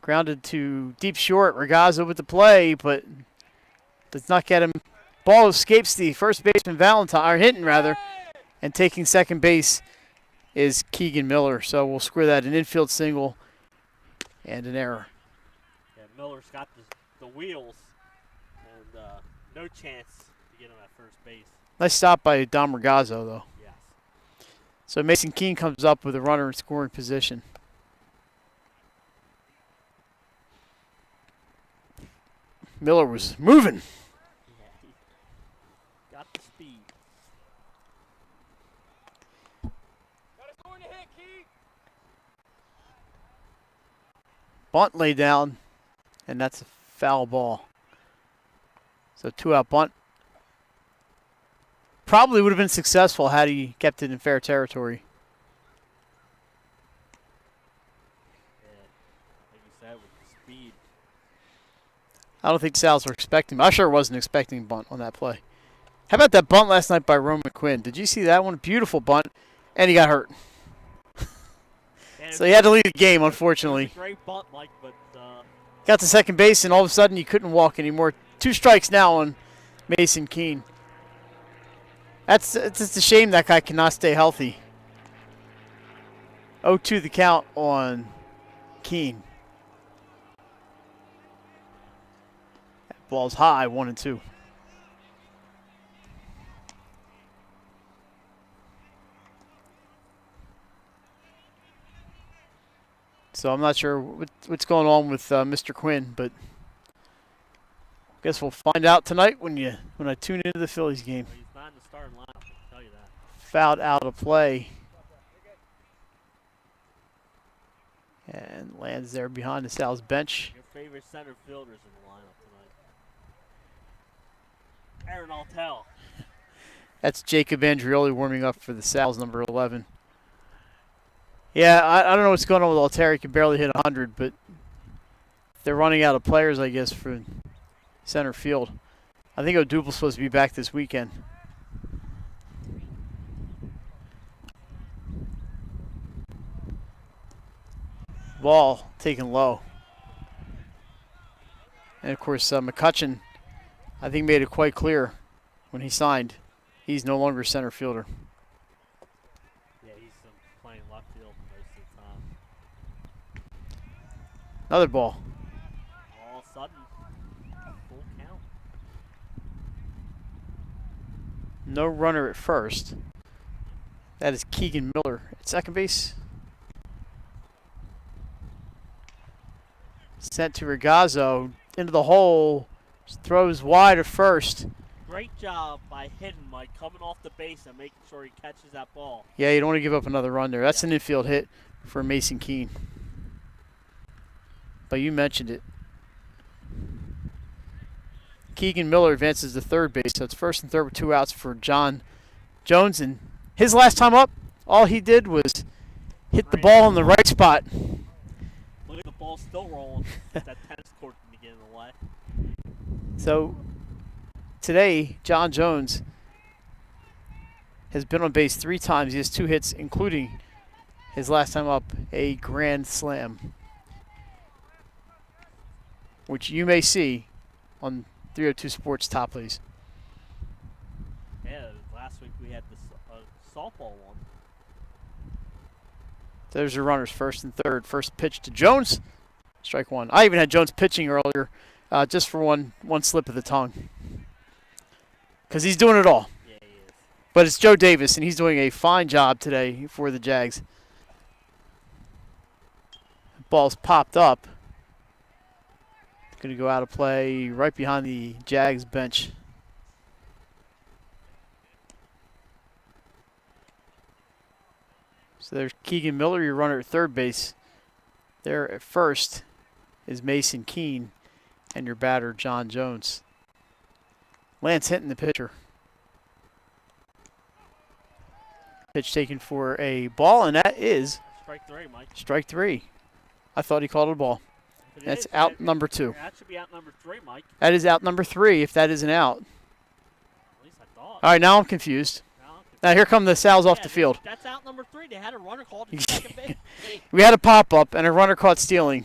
grounded to deep short. Ragazzo with the play, but does not get him. ball escapes the first baseman Valentine, or Hinton rather, and taking second base is Keegan Miller. So we'll square that an infield single and an error. Yeah, Miller's got the wheels and no chance to get him at first base. Nice stop by Dom Regazzo, though. Yes. So Mason Keene comes up with a runner in scoring position. Miller was moving. Yeah, he got the speed. Bunt laid down, and that's a foul ball. So 2-out bunt. Probably would have been successful had he kept it in fair territory. Yeah, like you said, with the speed. I don't think the Sal's were expecting. I sure wasn't expecting a bunt on that play. How about that bunt last night by Roman Quinn? Did you see that one? Beautiful bunt, and he got hurt. So he had to leave the game, unfortunately. Great bunt, Mike, but got to second base, and all of a sudden he couldn't walk anymore. 2 strikes now on Mason Keene. It's just a shame that guy cannot stay healthy. 0-2 the count on Keene. That ball's high, 1-2. So I'm not sure what's going on with Mr. Quinn, but I guess we'll find out tonight when I tune into the Phillies game. he's not in the starting lineup, I can tell you that. Fouled out of play. And lands there behind the Sal's bench. Your favorite center fielder's in the lineup tonight. Aaron Altell. That's Jacob Andrioli warming up for the Sal's number 11. Yeah, I don't know what's going on with Altera. He can barely hit 100, but they're running out of players, I guess, for center field. I think Odubel's supposed to be back this weekend. Ball taken low. And, of course, McCutcheon, I think, made it quite clear when he signed. He's no longer center fielder. Yeah, he's playing left field most of the time. Another ball. All of a sudden, full count. No runner at first. That is Keegan Miller at second base. Sent to Regazzo into the hole. Throws wide at first. Great job by Hidden, Mike, coming off the base and making sure he catches that ball. Yeah, you don't want to give up another run there. That's an infield hit for Mason Keene. But you mentioned it. Keegan Miller advances to third base, so it's first and third with 2 outs for John Jones. And his last time up, all he did was hit the ball in the right spot. Look at the ball still rolling. That tennis court to get in the way. So today, John Jones has been on base 3 times. He has 2 hits, including his last time up, a grand slam, which you may see on 302 Sports Top Plays. Yeah, last week we had the softball one. There's your runners, first and third. First pitch to Jones, strike 1. I even had Jones pitching earlier, just for one slip of the tongue, because he's doing it all. Yeah, he is. But it's Joe Davis, and he's doing a fine job today for the Jags. Ball's popped up. Going to go out of play right behind the Jags bench. So there's Keegan Miller, your runner at third base. There at first is Mason Keene, and your batter, John Jones. Lance Hinton, the pitcher. Pitch taken for a ball, and that is Strike 3, Mike. strike 3. I thought he called it a ball. But it That's is- out number 2. That should be out number 3, Mike. That is out number 3, if that isn't out. At least I thought. All right, now I'm confused. No, Now here come the Sal's off yeah, the field. That's out number 3. They had a runner called at second base. We had a pop-up and a runner caught stealing.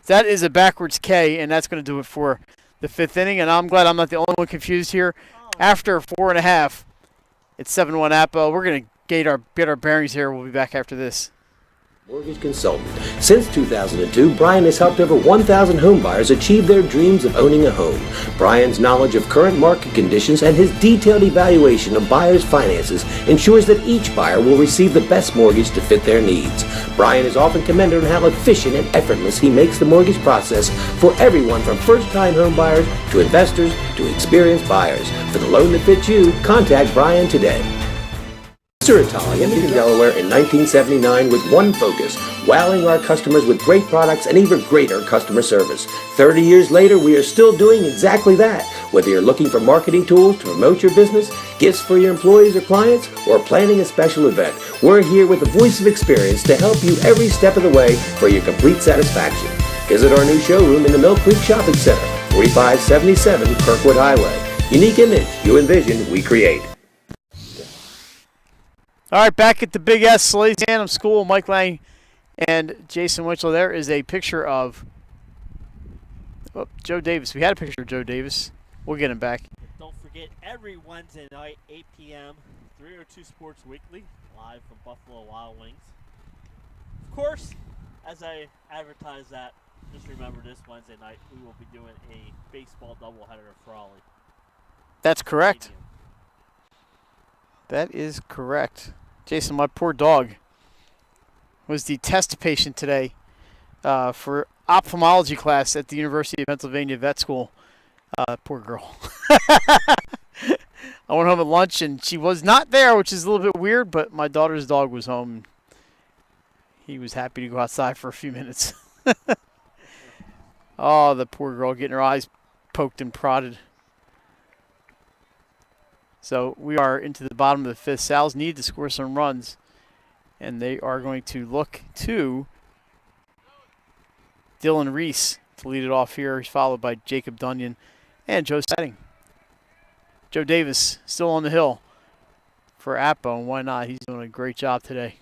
That is a backwards K, and that's going to do it for the 5th inning. And I'm glad I'm not the only one confused here. after 4.5. It's 7-1 Appo. We're going to get our bearings here. We'll be back after this. Mortgage consultant. Since 2002, Brian has helped over 1,000 homebuyers achieve their dreams of owning a home. Brian's knowledge of current market conditions and his detailed evaluation of buyers' finances ensures that each buyer will receive the best mortgage to fit their needs. Brian is often commended on how efficient and effortless he makes the mortgage process for everyone from first-time homebuyers to investors to experienced buyers. For the loan that fits you, contact Brian today. Mr. Italian in Delaware in 1979 with one focus, wowing our customers with great products and even greater customer service. 30 years later, we are still doing exactly that. Whether you're looking for marketing tools to promote your business, gifts for your employees or clients, or planning a special event, we're here with the voice of experience to help you every step of the way for your complete satisfaction. Visit our new showroom in the Mill Creek Shopping Center, 4577 Kirkwood Highway. Unique image you envision, we create. All right, back at the Big S Salesianum School, Mike Lang and Jason Winchell. There is a picture of Joe Davis. We had a picture of Joe Davis. We'll get him back. Don't forget, every Wednesday night, 8 p.m., 302 Sports Weekly, live from Buffalo Wild Wings. Of course, as I advertise that, just remember this Wednesday night, we will be doing a baseball doubleheader at Frawley. That's correct. That is correct. Jason, my poor dog was the test patient today for ophthalmology class at the University of Pennsylvania Vet School. Poor girl. I went home at lunch and she was not there, which is a little bit weird, but my daughter's dog was home. He was happy to go outside for a few minutes. Oh, the poor girl getting her eyes poked and prodded. So we are into the bottom of the fifth. Sal's need to score some runs, and they are going to look to Dylan Reese to lead it off here. He's followed by Jacob Dunyan and Joe Setting. Joe Davis still on the hill for Appo, and why not? He's doing a great job today.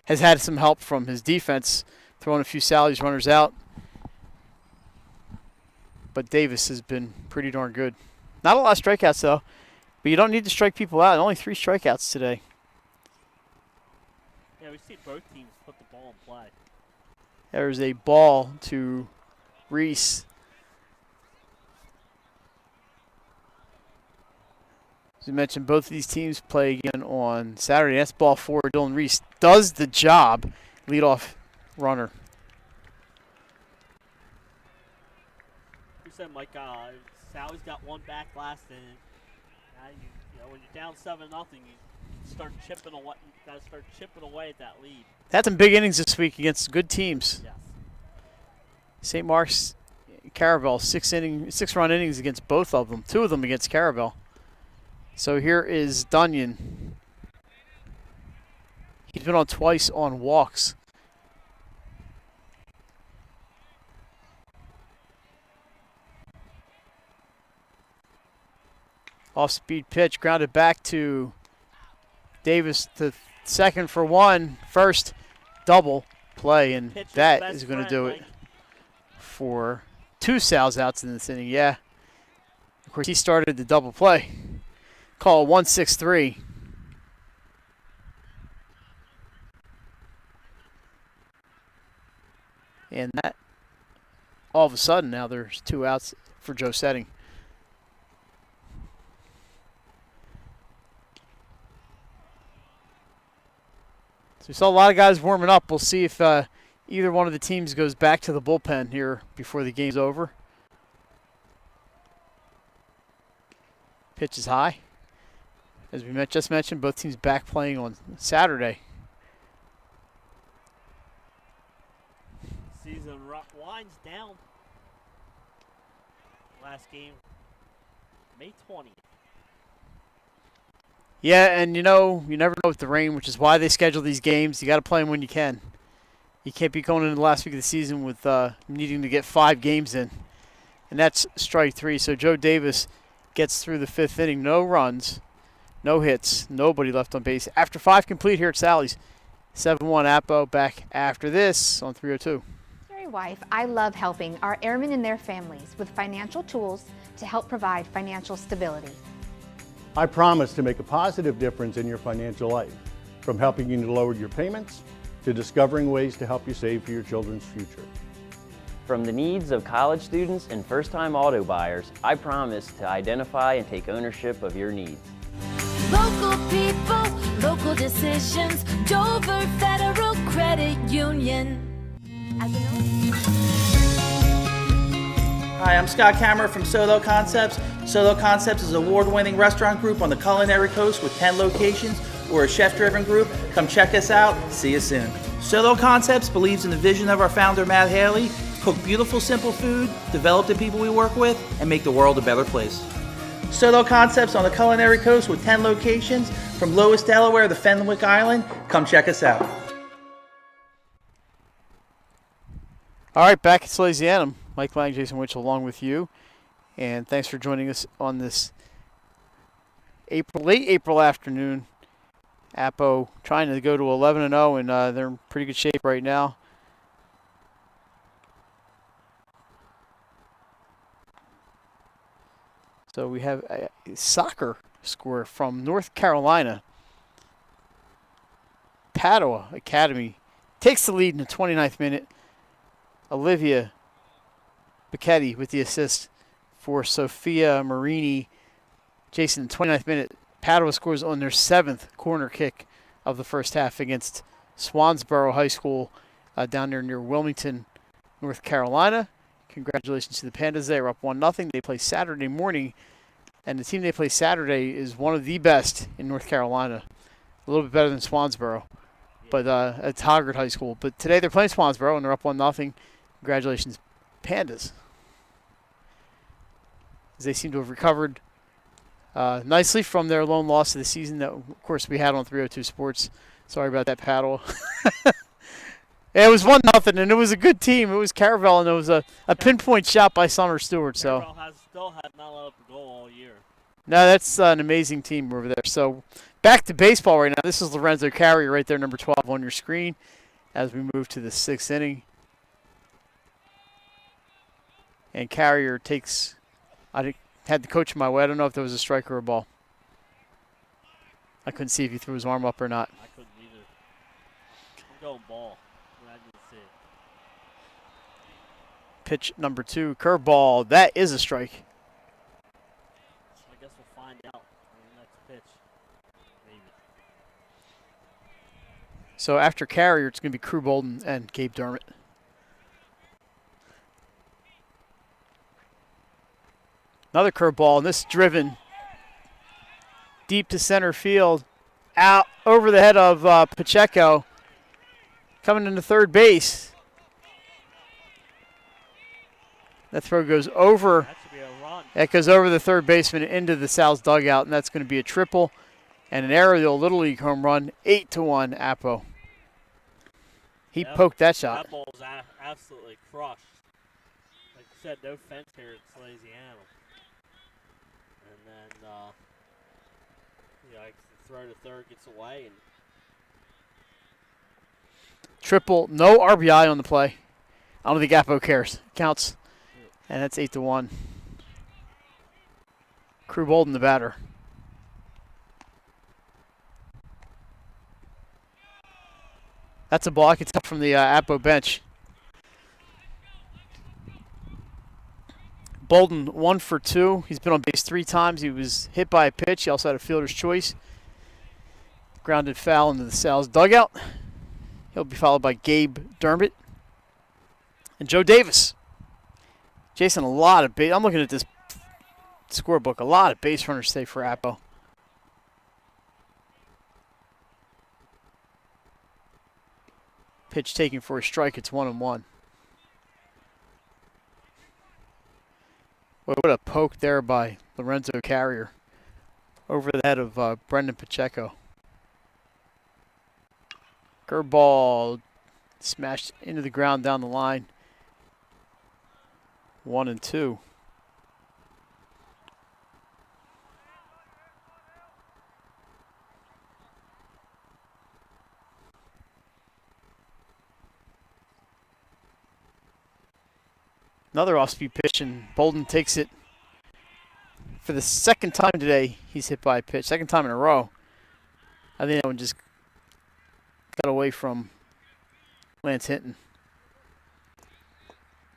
Has had some help from his defense, throwing a few Sally's runners out. But Davis has been pretty darn good. Not a lot of strikeouts, though. But you don't need to strike people out. Only 3 strikeouts today. Yeah, we see both teams put the ball in play. There's a ball to Reese. As we mentioned, both of these teams play again on Saturday. That's ball 4. Dylan Reese does the job. Leadoff runner. You said, Mike, Sally's got one back last inning. You know, when you're down 7-0, you start chipping away. You got to start chipping away at that lead. Had some big innings this week against good teams. Yes. St. Mark's, Caravel, 6-run innings against both of them. 2 of them against Caravel. So here is Dunyan. He's been on twice on walks. Off-speed pitch, grounded back to Davis to second for 1. First double play, and that is going to do it for 2 Sal's outs in this inning. Yeah, of course he started the double play. Call 1-6-3. And that, all of a sudden, now there's 2 outs for Joe Setting. We saw a lot of guys warming up. We'll see if either one of the teams goes back to the bullpen here before the game's over. Pitch is high. As we just mentioned, both teams back playing on Saturday. Season winds down. Last game, May 20th. Yeah, and you know, you never know with the rain, which is why they schedule these games. You got to play them when you can. You can't be going into the last week of the season with needing to get 5 games in. And that's strike 3. So Joe Davis gets through the 5th inning. No runs, no hits, nobody left on base. After 5 complete here at Sally's. 7-1 Appo back after this on 302. Wife, I love helping our airmen and their families with financial tools to help provide financial stability. I promise to make a positive difference in your financial life, from helping you to lower your payments to discovering ways to help you save for your children's future. From the needs of college students and first-time auto buyers, I promise to identify and take ownership of your needs. Local people, local decisions. Dover Federal Credit Union. Hi, I'm Scott Kammerer from Solo Concepts. Solo Concepts is an award-winning restaurant group on the culinary coast with 10 locations. We're a chef-driven group. Come check us out. See you soon. Solo Concepts believes in the vision of our founder, Matt Haley. Cook beautiful, simple food, develop the people we work with, and make the world a better place. Solo Concepts on the culinary coast with 10 locations from Lois, Delaware to Fenwick Island. Come check us out. All right, back at Salesianum. Mike Lang, Jason Witch, along with you. And thanks for joining us on this late April afternoon. Appo trying to go to 11-0, and they're in pretty good shape right now. So we have a soccer score from North Carolina. Padua Academy takes the lead in the 29th minute. Olivia Bicchetti with the assist for Sophia Marini. Jason, 29th minute, Padua scores on their 7th corner kick of the first half against Swansboro High School down there near Wilmington, North Carolina. Congratulations to the Pandas. They are up 1-0. They play Saturday morning, and the team they play Saturday is one of the best in North Carolina. A little bit better than Swansboro, but it's Hoggard High School. But today they're playing Swansboro, and they're up 1-0. Congratulations, Pandas. As they seem to have recovered nicely from their lone loss of the season that, of course, we had on 302 Sports. Sorry about that, paddle. It was 1-0, and it was a good team. It was Caravel, and it was a pinpoint shot by Summer Stewart. So Caravel still had not let up a goal all year. No, that's an amazing team over there. So back to baseball right now. This is Lorenzo Carrier right there, number 12 on your screen, as we move to the 6th inning. And Carrier takes, I had the coach in my way. I don't know if there was a strike or a ball. I couldn't see if he threw his arm up or not. I couldn't either. I'm going ball. I didn't see it. Pitch number 2, curveball. That is a strike. I guess we'll find out on the next pitch. Maybe. So after Carrier, it's going to be Crew Bolden and Gabe Dermott. Another curveball, and this driven deep to center field, out over the head of Pacheco, coming into third base. That throw goes over. That should be a run. That goes over the third baseman into the Sal's dugout, and that's going to be a triple and an aerial Little League home run, 8-1 Appo. He poked that shot. That ball's absolutely crushed. Like you said, no fence here at Salesianum. And then, the throw to third gets away. And Triple, no RBI on the play. I don't think Appo cares. Counts. And that's 8-1. Crew Bolden, the batter. That's a ball I could tell from the Appo bench. Bolden 1 for 2. He's been on base 3 times. He was hit by a pitch. He also had a fielder's choice. Grounded foul into the Sal's dugout. He'll be followed by Gabe Dermott and Joe Davis. Jason, a lot of base. I'm looking at this scorebook. A lot of base runners today for Appo. Pitch taken for a strike. It's 1-1. What a poke there by Lorenzo Carrier over the head of Brendan Pacheco. Curveball smashed into the ground down the line. 1-2. Another off-speed pitch, and Bolden takes it For the second time today, he's hit by a pitch. Second time in a row. I think that one just got away from Lance Hinton.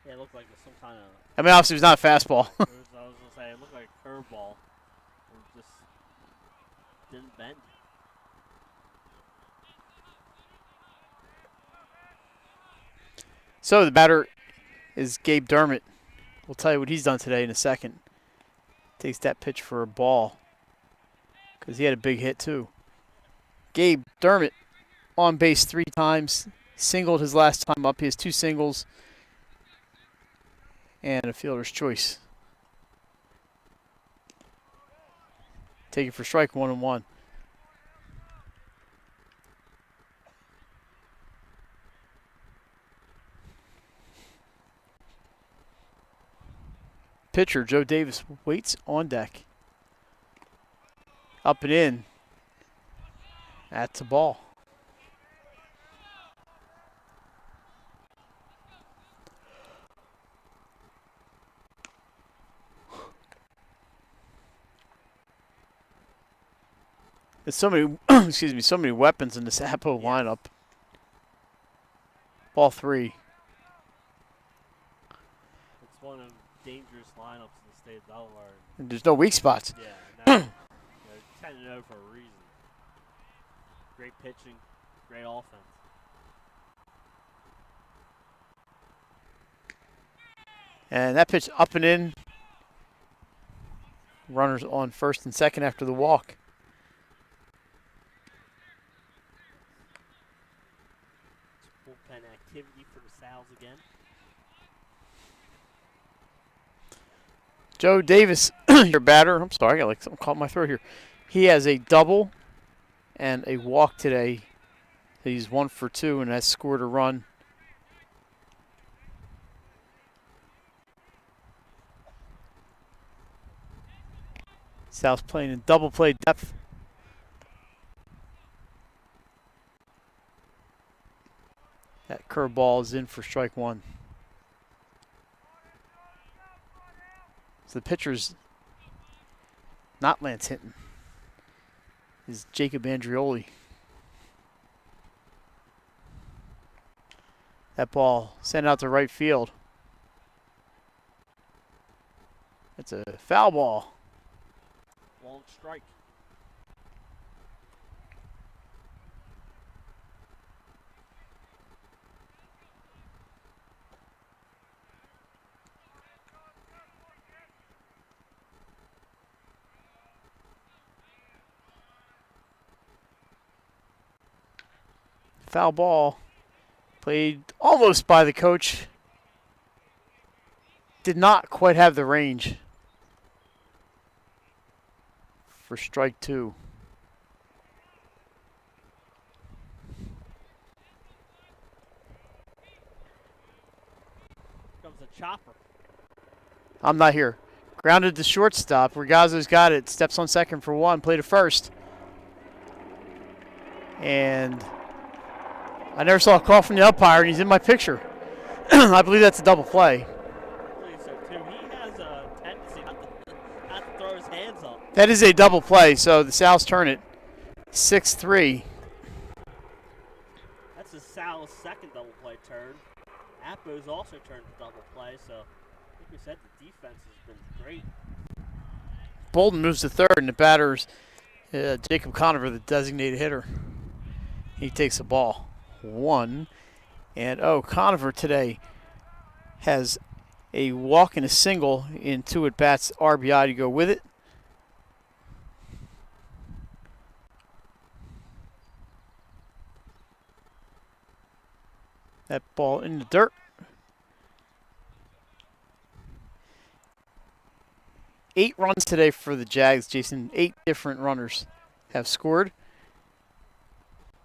Yeah, it looked like some kind of. I mean, obviously, it was not a fastball. I was going to say, it looked like a curveball. It just didn't bend. So the batter is Gabe Dermott. We'll tell you what he's done today in a second. Takes that pitch for a ball because he had a big hit too. Gabe Dermott on base 3 times. Singled his last time up. He has 2 singles and a fielder's choice. Take it for strike 1-1. Pitcher Joe Davis waits on deck. Up and in. That's a ball. There's so many, excuse me, so many weapons in this Appo lineup. Ball 3. It's one of the dangerous lineups in the state of Delaware. And there's no weak spots. Yeah, and that, 10-0 for a reason. Great pitching, great offense. And that pitch up and in. Runners on first and second after the walk. Bullpen activity for the Sals again. Joe Davis, your batter. I'm sorry, I got like something caught in my throat here. He has a double and a walk today. He's 1 for 2 and has scored a run. South's playing in double play depth. That curveball is in for strike 1. So the pitcher's not Lance Hinton. Is Jacob Andrioli. That ball sent out to right field. That's a foul ball. Long strike. Foul ball. Played almost by the coach. Did not quite have the range for strike 2. Comes a chopper. I'm not here. Grounded to shortstop. Regazzo's got it. Steps on second for 1. Play to first. And I never saw a call from the umpire, and he's in my picture. I believe that's a double play. I believe so too. He has a tendency not to throw his hands up. That is a double play, so the Sal's turn it 6-3. That's the Sal's second double play turn. Appo's also turned to double play, so like we said, the defense has been great. Bolden moves to third, and the batter's Jacob Conover, the designated hitter. He takes the ball. 1. And Conover today has a walk and a single in 2 at-bats, RBI to go with it. That ball in the dirt. 8 runs today for the Jags, Jason. 8 different runners have scored.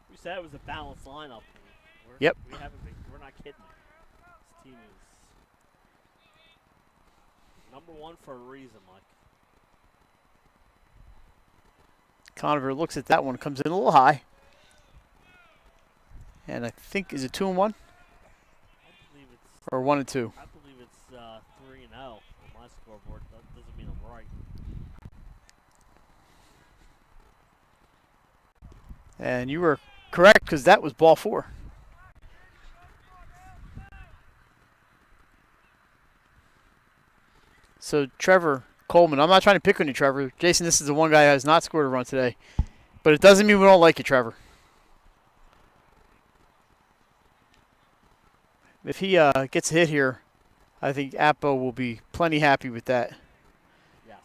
We said it was a balanced lineup. Yep. We're not kidding. This team is number 1 for a reason, Mike. Conover looks at that one, comes in a little high. And I think, is it 2-1? I believe it's Or 1-2? I believe it's 3-0 on my scoreboard. That doesn't mean I'm right. And you were correct because that was ball 4. So Trevor Coleman, I'm not trying to pick on you, Trevor. Jason, this is the one guy who has not scored a run today. But it doesn't mean we don't like you, Trevor. If he gets a hit here, I think Appo will be plenty happy with that. Yes.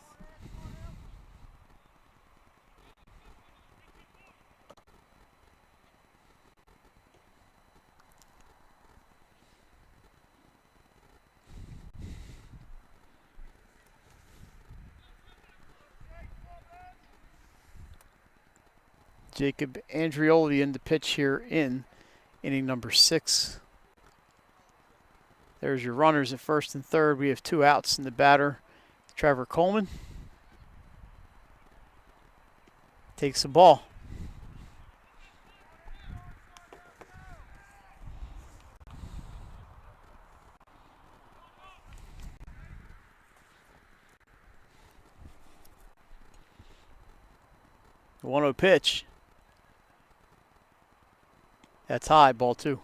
Jacob Andrioli in the pitch here in inning number 6. There's your runners at first and third. We have 2 outs in the batter. Trevor Coleman takes the ball. The 1-0 pitch. That's high, ball 2.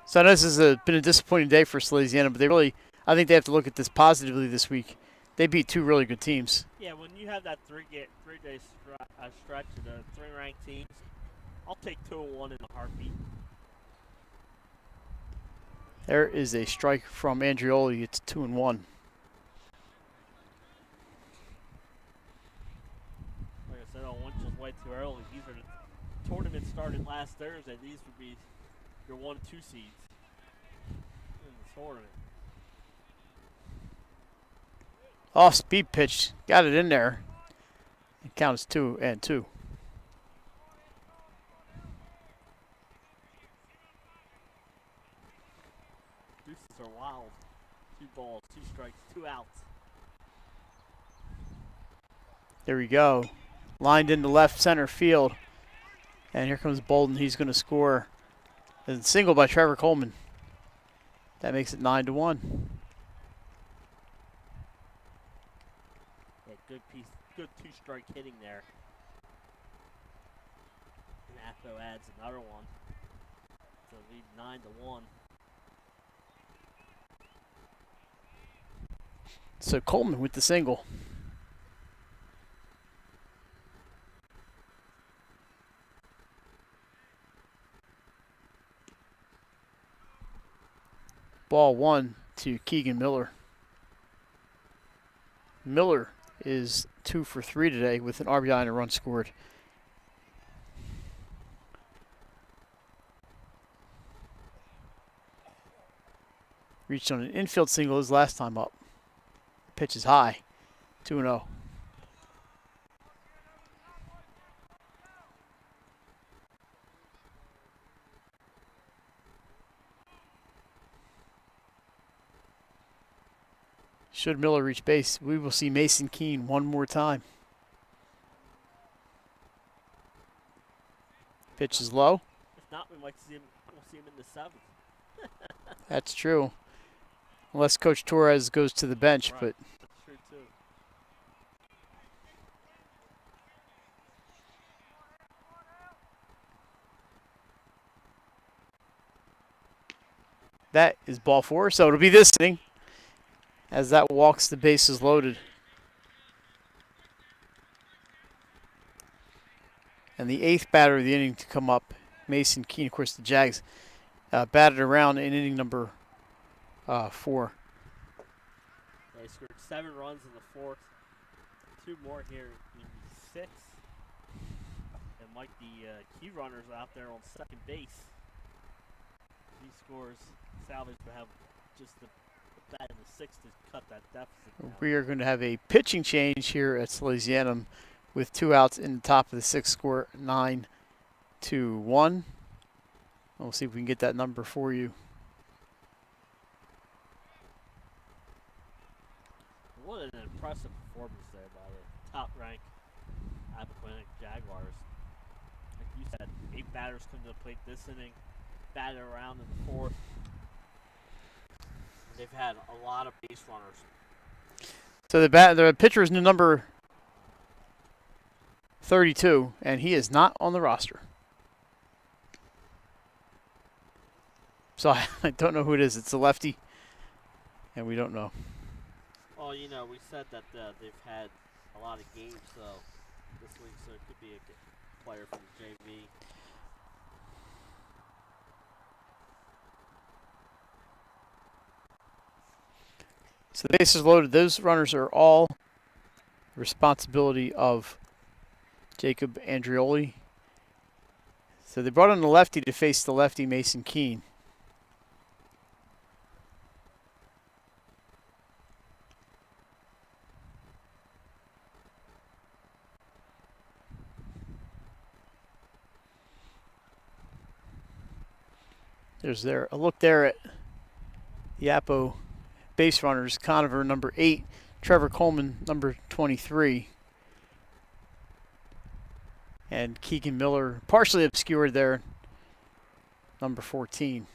So I know this has been a disappointing day for Salesianum, but I think they have to look at this positively this week. They beat 2 really good teams. Yeah, when you have that three-day stretch of the 3 ranked teams, I'll take 2-1 in a heartbeat. There is a strike from Andrioli. It's 2-1. Like I said, I went just way too early. These are the tournament started last Thursday. These would be your 1-2 seeds in the tournament. Off speed pitch. Got it in there. It counts 2-2. Deuces are wild. 2 balls, 2 strikes, 2 outs. There we go. Lined into left center field. And here comes Bolden. He's going to score. And single by Trevor Coleman. That makes it 9-1. Yeah, good 2-strike hitting there. And Atho adds another one to lead 9-1. So Coleman with the single. Ball 1 to Keegan Miller. Miller is 2 for 3 today with an RBI and a run scored. Reached on an infield single his last time up. Pitch is high. 2-0. Should Miller reach base, we will see Mason Keene one more time. Pitch is low. If not, we'll see him in the 7th. That's true. Unless Coach Torres goes to the bench, Right. but That's true too. that is ball 4. So it'll be this inning as that walks the bases loaded. And the 8th batter of the inning to come up, Mason Keene. Of course, the Jags batted around in inning number 4. They scored 7 runs in the 4th. 2 more here in the 6th. And Mike, the key runners out there on second base. These scores, Salvage would have just the bat in the 6th to cut that deficit down. We are going to have a pitching change here at Salesianum with 2 outs in the top of the 6th, score 9-1. We'll see if we can get that number for you. What an impressive performance there by the top-ranked Appoquinimink Jaguars. Like you said, 8 batters come to the plate this inning, batted around in the 4th. They've had a lot of base runners. So the pitcher is number 32, and he is not on the roster. So I don't know who it is. It's a lefty, and we don't know. Well, you know, we said that they've had a lot of games this week, so it could be a player from the JV. So the bases loaded. Those runners are all responsibility of Jacob Andrioli. So they brought in the lefty to face the lefty Mason Keene. There's a look there at the Appo base runners. Conover, number 8. Trevor Coleman, number 23. And Keegan Miller, partially obscured there, number 14.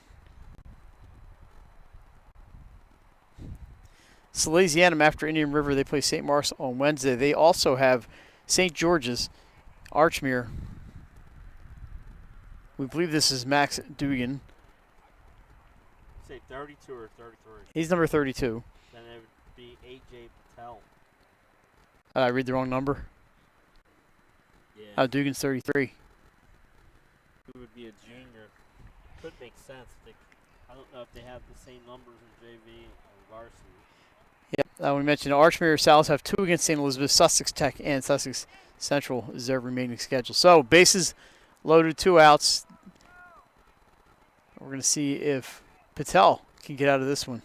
Salesianum, after Indian River, they play St. Mark's on Wednesday. They also have St. George's, Archmere. We believe this is Max Dugan. Say 32 or 33. He's number 32. Then it would be A.J. Patel. Did I read the wrong number? Yeah. Dugan's 33. Who would be a junior? Could make sense. I don't know if they have the same numbers in JV and varsity. Yep. We mentioned Archmere Sal's have 2 against St. Elizabeth. Sussex Tech and Sussex Central is their remaining schedule. So bases loaded, 2 outs. We're going to see if Patel can get out of this one.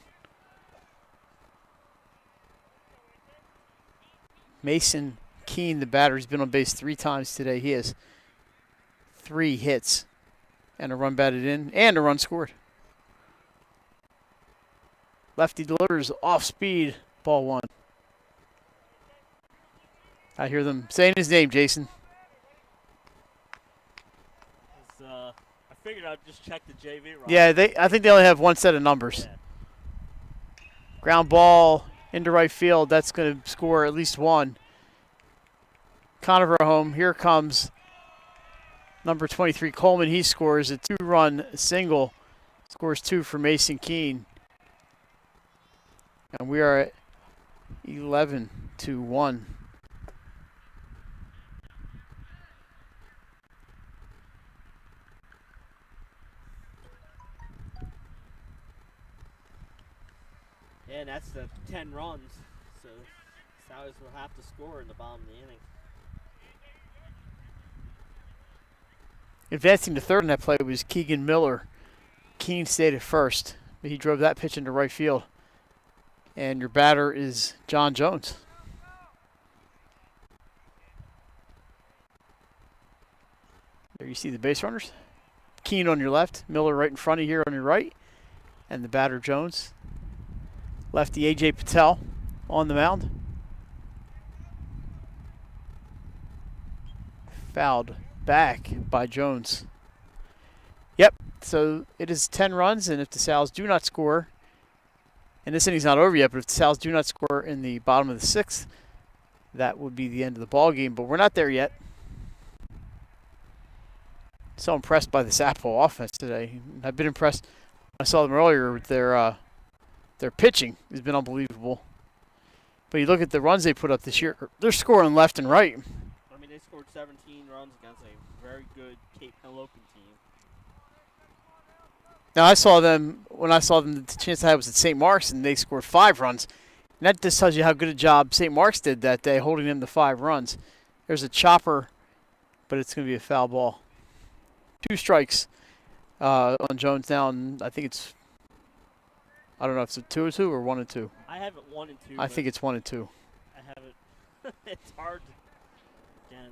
Mason Keene, the batter, has been on base 3 times today. He has 3 hits and a run batted in and a run scored. Lefty delivers off speed, ball 1. I hear them saying his name, Jason. I figured I'd just check the JV. Yeah, I think they only have 1 set of numbers. Yeah. Ground ball into right field. That's going to score at least 1. Conover home. Here comes number 23, Coleman. He scores a 2-run single. Scores 2 for Mason Keene. And we are at 11-1. And that's the 10 runs. So Sallies will have to score in the bottom of the inning. Advancing to third in that play was Keegan Miller. Keene stayed at first, but he drove that pitch into right field. And your batter is John Jones. There you see the base runners. Keene on your left, Miller right in front of you here on your right, and the batter Jones. Lefty A.J. Patel on the mound. Fouled back by Jones. Yep, so it is 10 runs, and if the Sal's do not score, and this inning's not over yet, but if the Sal's do not score in the bottom of the 6th, that would be the end of the ball game, but we're not there yet. So impressed by the Apple offense today. I've been impressed. I saw them earlier with their pitching has been unbelievable. But you look at the runs they put up this year, they're scoring left and right. I mean, they scored 17 runs against a very good Cape Henlopen team. Now, when I saw them, the chance I had was at St. Mark's, and they scored 5 runs. And that just tells you how good a job St. Mark's did that day, holding them to 5 runs. There's a chopper, but it's going to be a foul ball. 2 strikes on Jones now, and I think it's, I don't know if it's a 2-2 or 1-2. I have it 1-2. I think it's 1-2. I have it. It's hard. Again,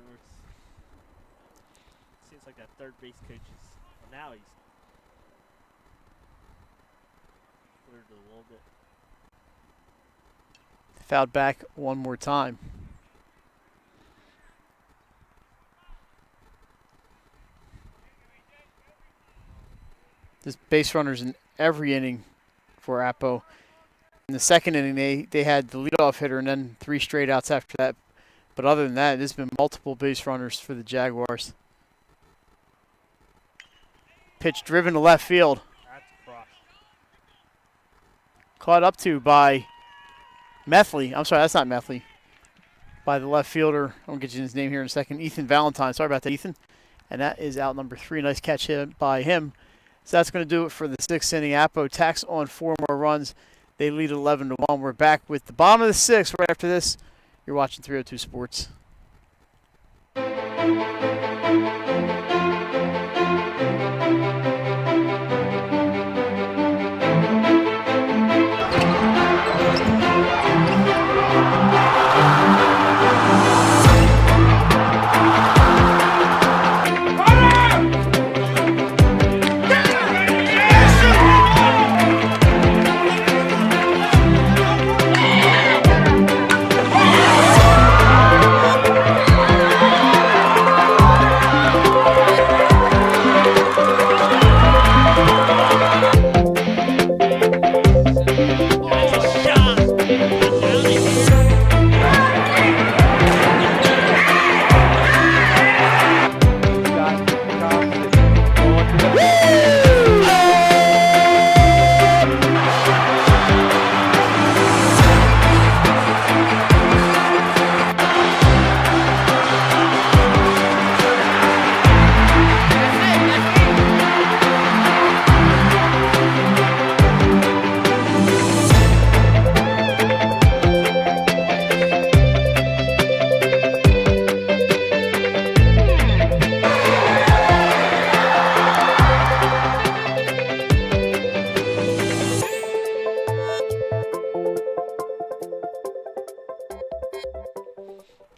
seems like that third base coach is, well, now he's cleared it a little bit. Fouled back one more time. There's base runners in every inning for Appo. In the second inning, they had the leadoff hitter and then 3 straight outs after that. But other than that, there's been multiple base runners for the Jaguars. Pitch driven to left field. That's crushed. Caught up to by Methley. I'm sorry, that's not Methley. By the left fielder. I'll get you his name here in a second. Ethan Valentine. Sorry about that, Ethan. And that is out number 3. Nice catch hit by him. So that's going to do it for the 6th inning. Appo tacks on 4 more runs. They lead 11-1. We're back with the bottom of the 6th right after this. You're watching 302 Sports.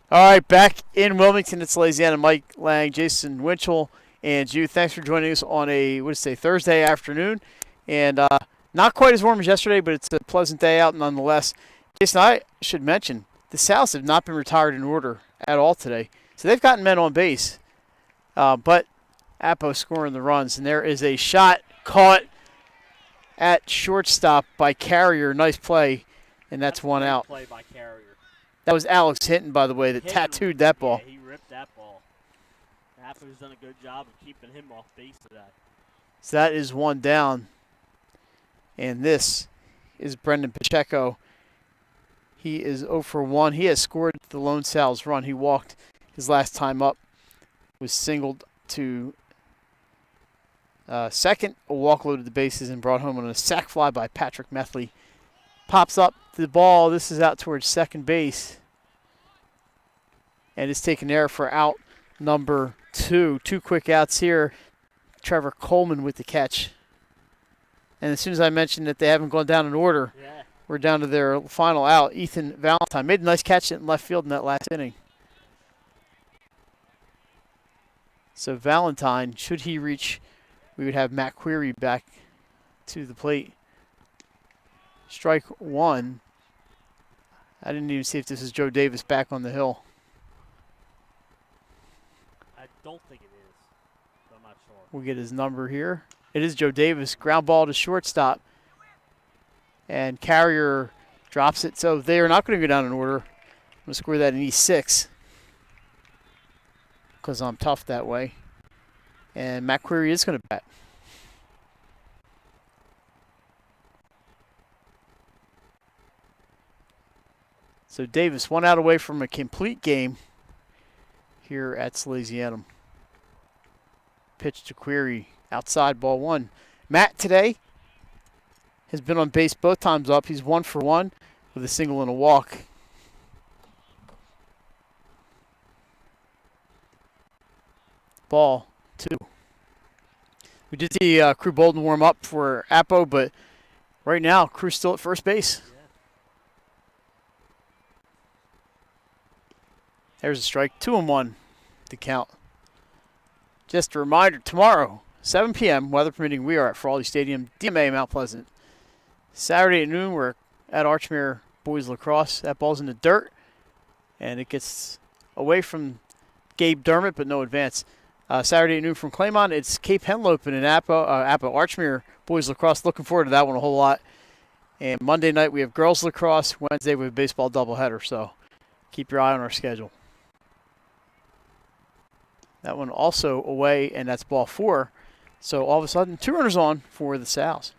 All right, back in Wilmington, it's Salesianum, Mike Lang, Jason Winchell, and you. Thanks for joining us on a, Thursday afternoon. And not quite as warm as yesterday, but it's a pleasant day out nonetheless. Jason, I should mention, the Sows have not been retired in order at all today. So they've gotten men on base. But Appo scoring the runs. And there is a shot caught at shortstop by Carrier. Nice play, and that's one out. Play by Carrier. That was Alex Hinton, by the way, that tattooed that ball. Yeah, he ripped that ball. Appo's done a good job of keeping him off base today. So that is one down. And this is Brendan Pacheco. He is 0 for 1. He has scored the lone Sal's run. He walked his last time up, was singled to second, a walk loaded the bases, and brought home on a sac fly by Patrick Methley. Pops up the ball. This is out towards second base. And it's taken there for out number 2. 2 quick outs here. Trevor Coleman with the catch. And as soon as I mentioned that they haven't gone down in order, we're down to their final out. Ethan Valentine made a nice catch in left field in that last inning. So Valentine, should he reach, we would have Matt Query back to the plate. Strike 1. I didn't even see if this is Joe Davis back on the hill. I don't think it is. I'm not sure. We'll get his number here. It is Joe Davis. Ground ball to shortstop. And Carrier drops it. So they are not going to go down in order. I'm going to score that in E6. Because I'm tough that way. And Matt Query is going to bat. So Davis, 1 out away from a complete game here at Salesianum. Pitch to Query, outside, ball 1. Matt today has been on base both times up. He's 1 for 1 with a single and a walk. Ball 2. We did see Crew Bolden warm up for Appo, but right now, Crew's still at first base. There's a strike. 2-1 to count. Just a reminder, tomorrow, 7 p.m., weather permitting, we are at Frawley Stadium, DMA, Mount Pleasant. Saturday at noon, we're at Archmere Boys Lacrosse. That ball's in the dirt, and it gets away from Gabe Dermott, but no advance. Saturday at noon from Claymont, it's Cape Henlopen and Appo Archmere Boys Lacrosse. Looking forward to that one a whole lot. And Monday night we have girls lacrosse. Wednesday we have baseball doubleheader. So keep your eye on our schedule. That one also away, and that's ball 4. So all of a sudden, 2 runners on for the Sows.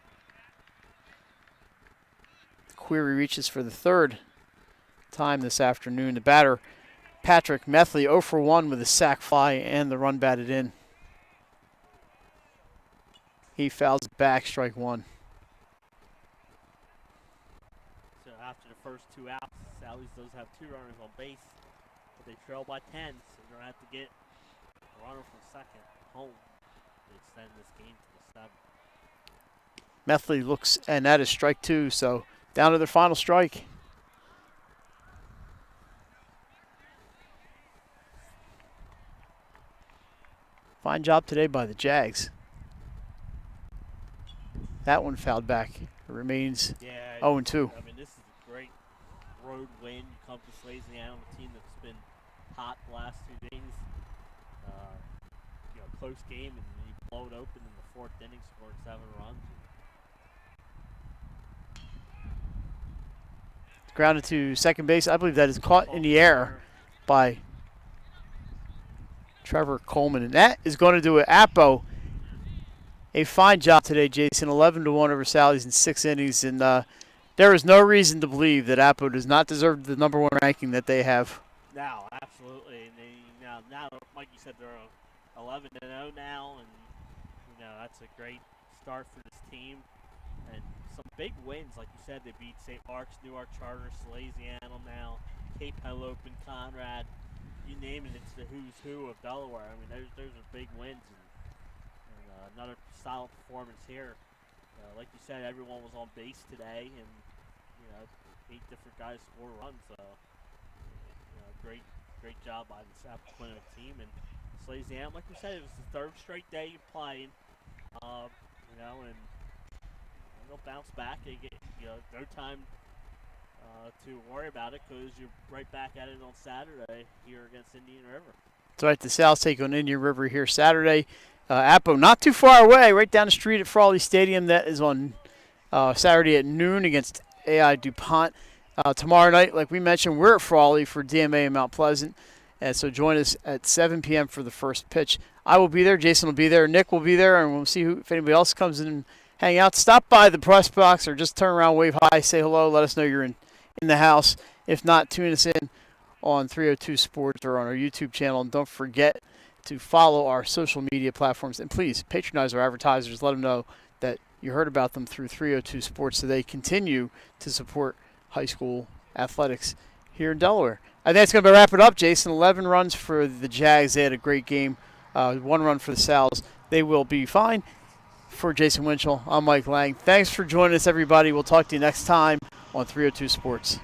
Query reaches for the 3rd time this afternoon. The batter, Patrick Methley, 0 for 1 with a sac fly and the run batted in. He fouls it back, strike 1. So after the first 2 outs, Sallies does have 2 runners on base, but they trail by 10, so they're going to have to get a runner from second home to extend this game to the 7th. Methley looks, and that is strike 2, so down to their final strike. Fine job today by the Jags. That one fouled back. It remains 0-2. I mean, this is a great road win. You come to Salesianum, a team that's been hot the last 2 days. Close game, and you blow it open in the 4th inning, scoring 7 runs. Grounded to second base. I believe that is caught in the air by Trevor Coleman. And that is going to do it. Appo, a fine job today, Jason. 11-1 over Sallies in 6 innings. And there is no reason to believe that Appo does not deserve the number 1 ranking that they have. No, absolutely. And now, like you said, they're 11-0 now. And, that's a great start for this team. And some big wins, like you said. They beat St. Mark's, Newark Charter, Salesianum now, Cape Henlopen, Conrad. You name it, it's the who's who of Delaware. I mean, those are big wins, and another solid performance here. Like you said, everyone was on base today, and 8 different guys score runs. So, great job by this Appoquinimink team. And Salesianum, like we said, it was the 3rd straight day you're playing. And they'll bounce back. They get no time to worry about it because you're right back at it on Saturday here against Indian River. That's right. The Sows take on Indian River here Saturday. Appo not too far away, right down the street at Frawley Stadium. That is on Saturday at noon against AI DuPont. Tomorrow night, like we mentioned, we're at Frawley for DMA in Mount Pleasant. And so join us at 7 p.m. for the first pitch. I will be there. Jason will be there. Nick will be there. And we'll see if anybody else comes in and hang out. Stop by the press box or just turn around, wave hi, say hello, let us know you're in the house. If not, tune us in on 302 Sports or on our YouTube channel. And don't forget to follow our social media platforms. And please patronize our advertisers. Let them know that you heard about them through 302 Sports so they continue to support high school athletics here in Delaware. I think that's going to wrap it up, Jason. 11 runs for the Jags. They had a great game. 1 run for the Sows. They will be fine. For Jason Winchell, I'm Mike Lang. Thanks for joining us, everybody. We'll talk to you next time on 302 Sports.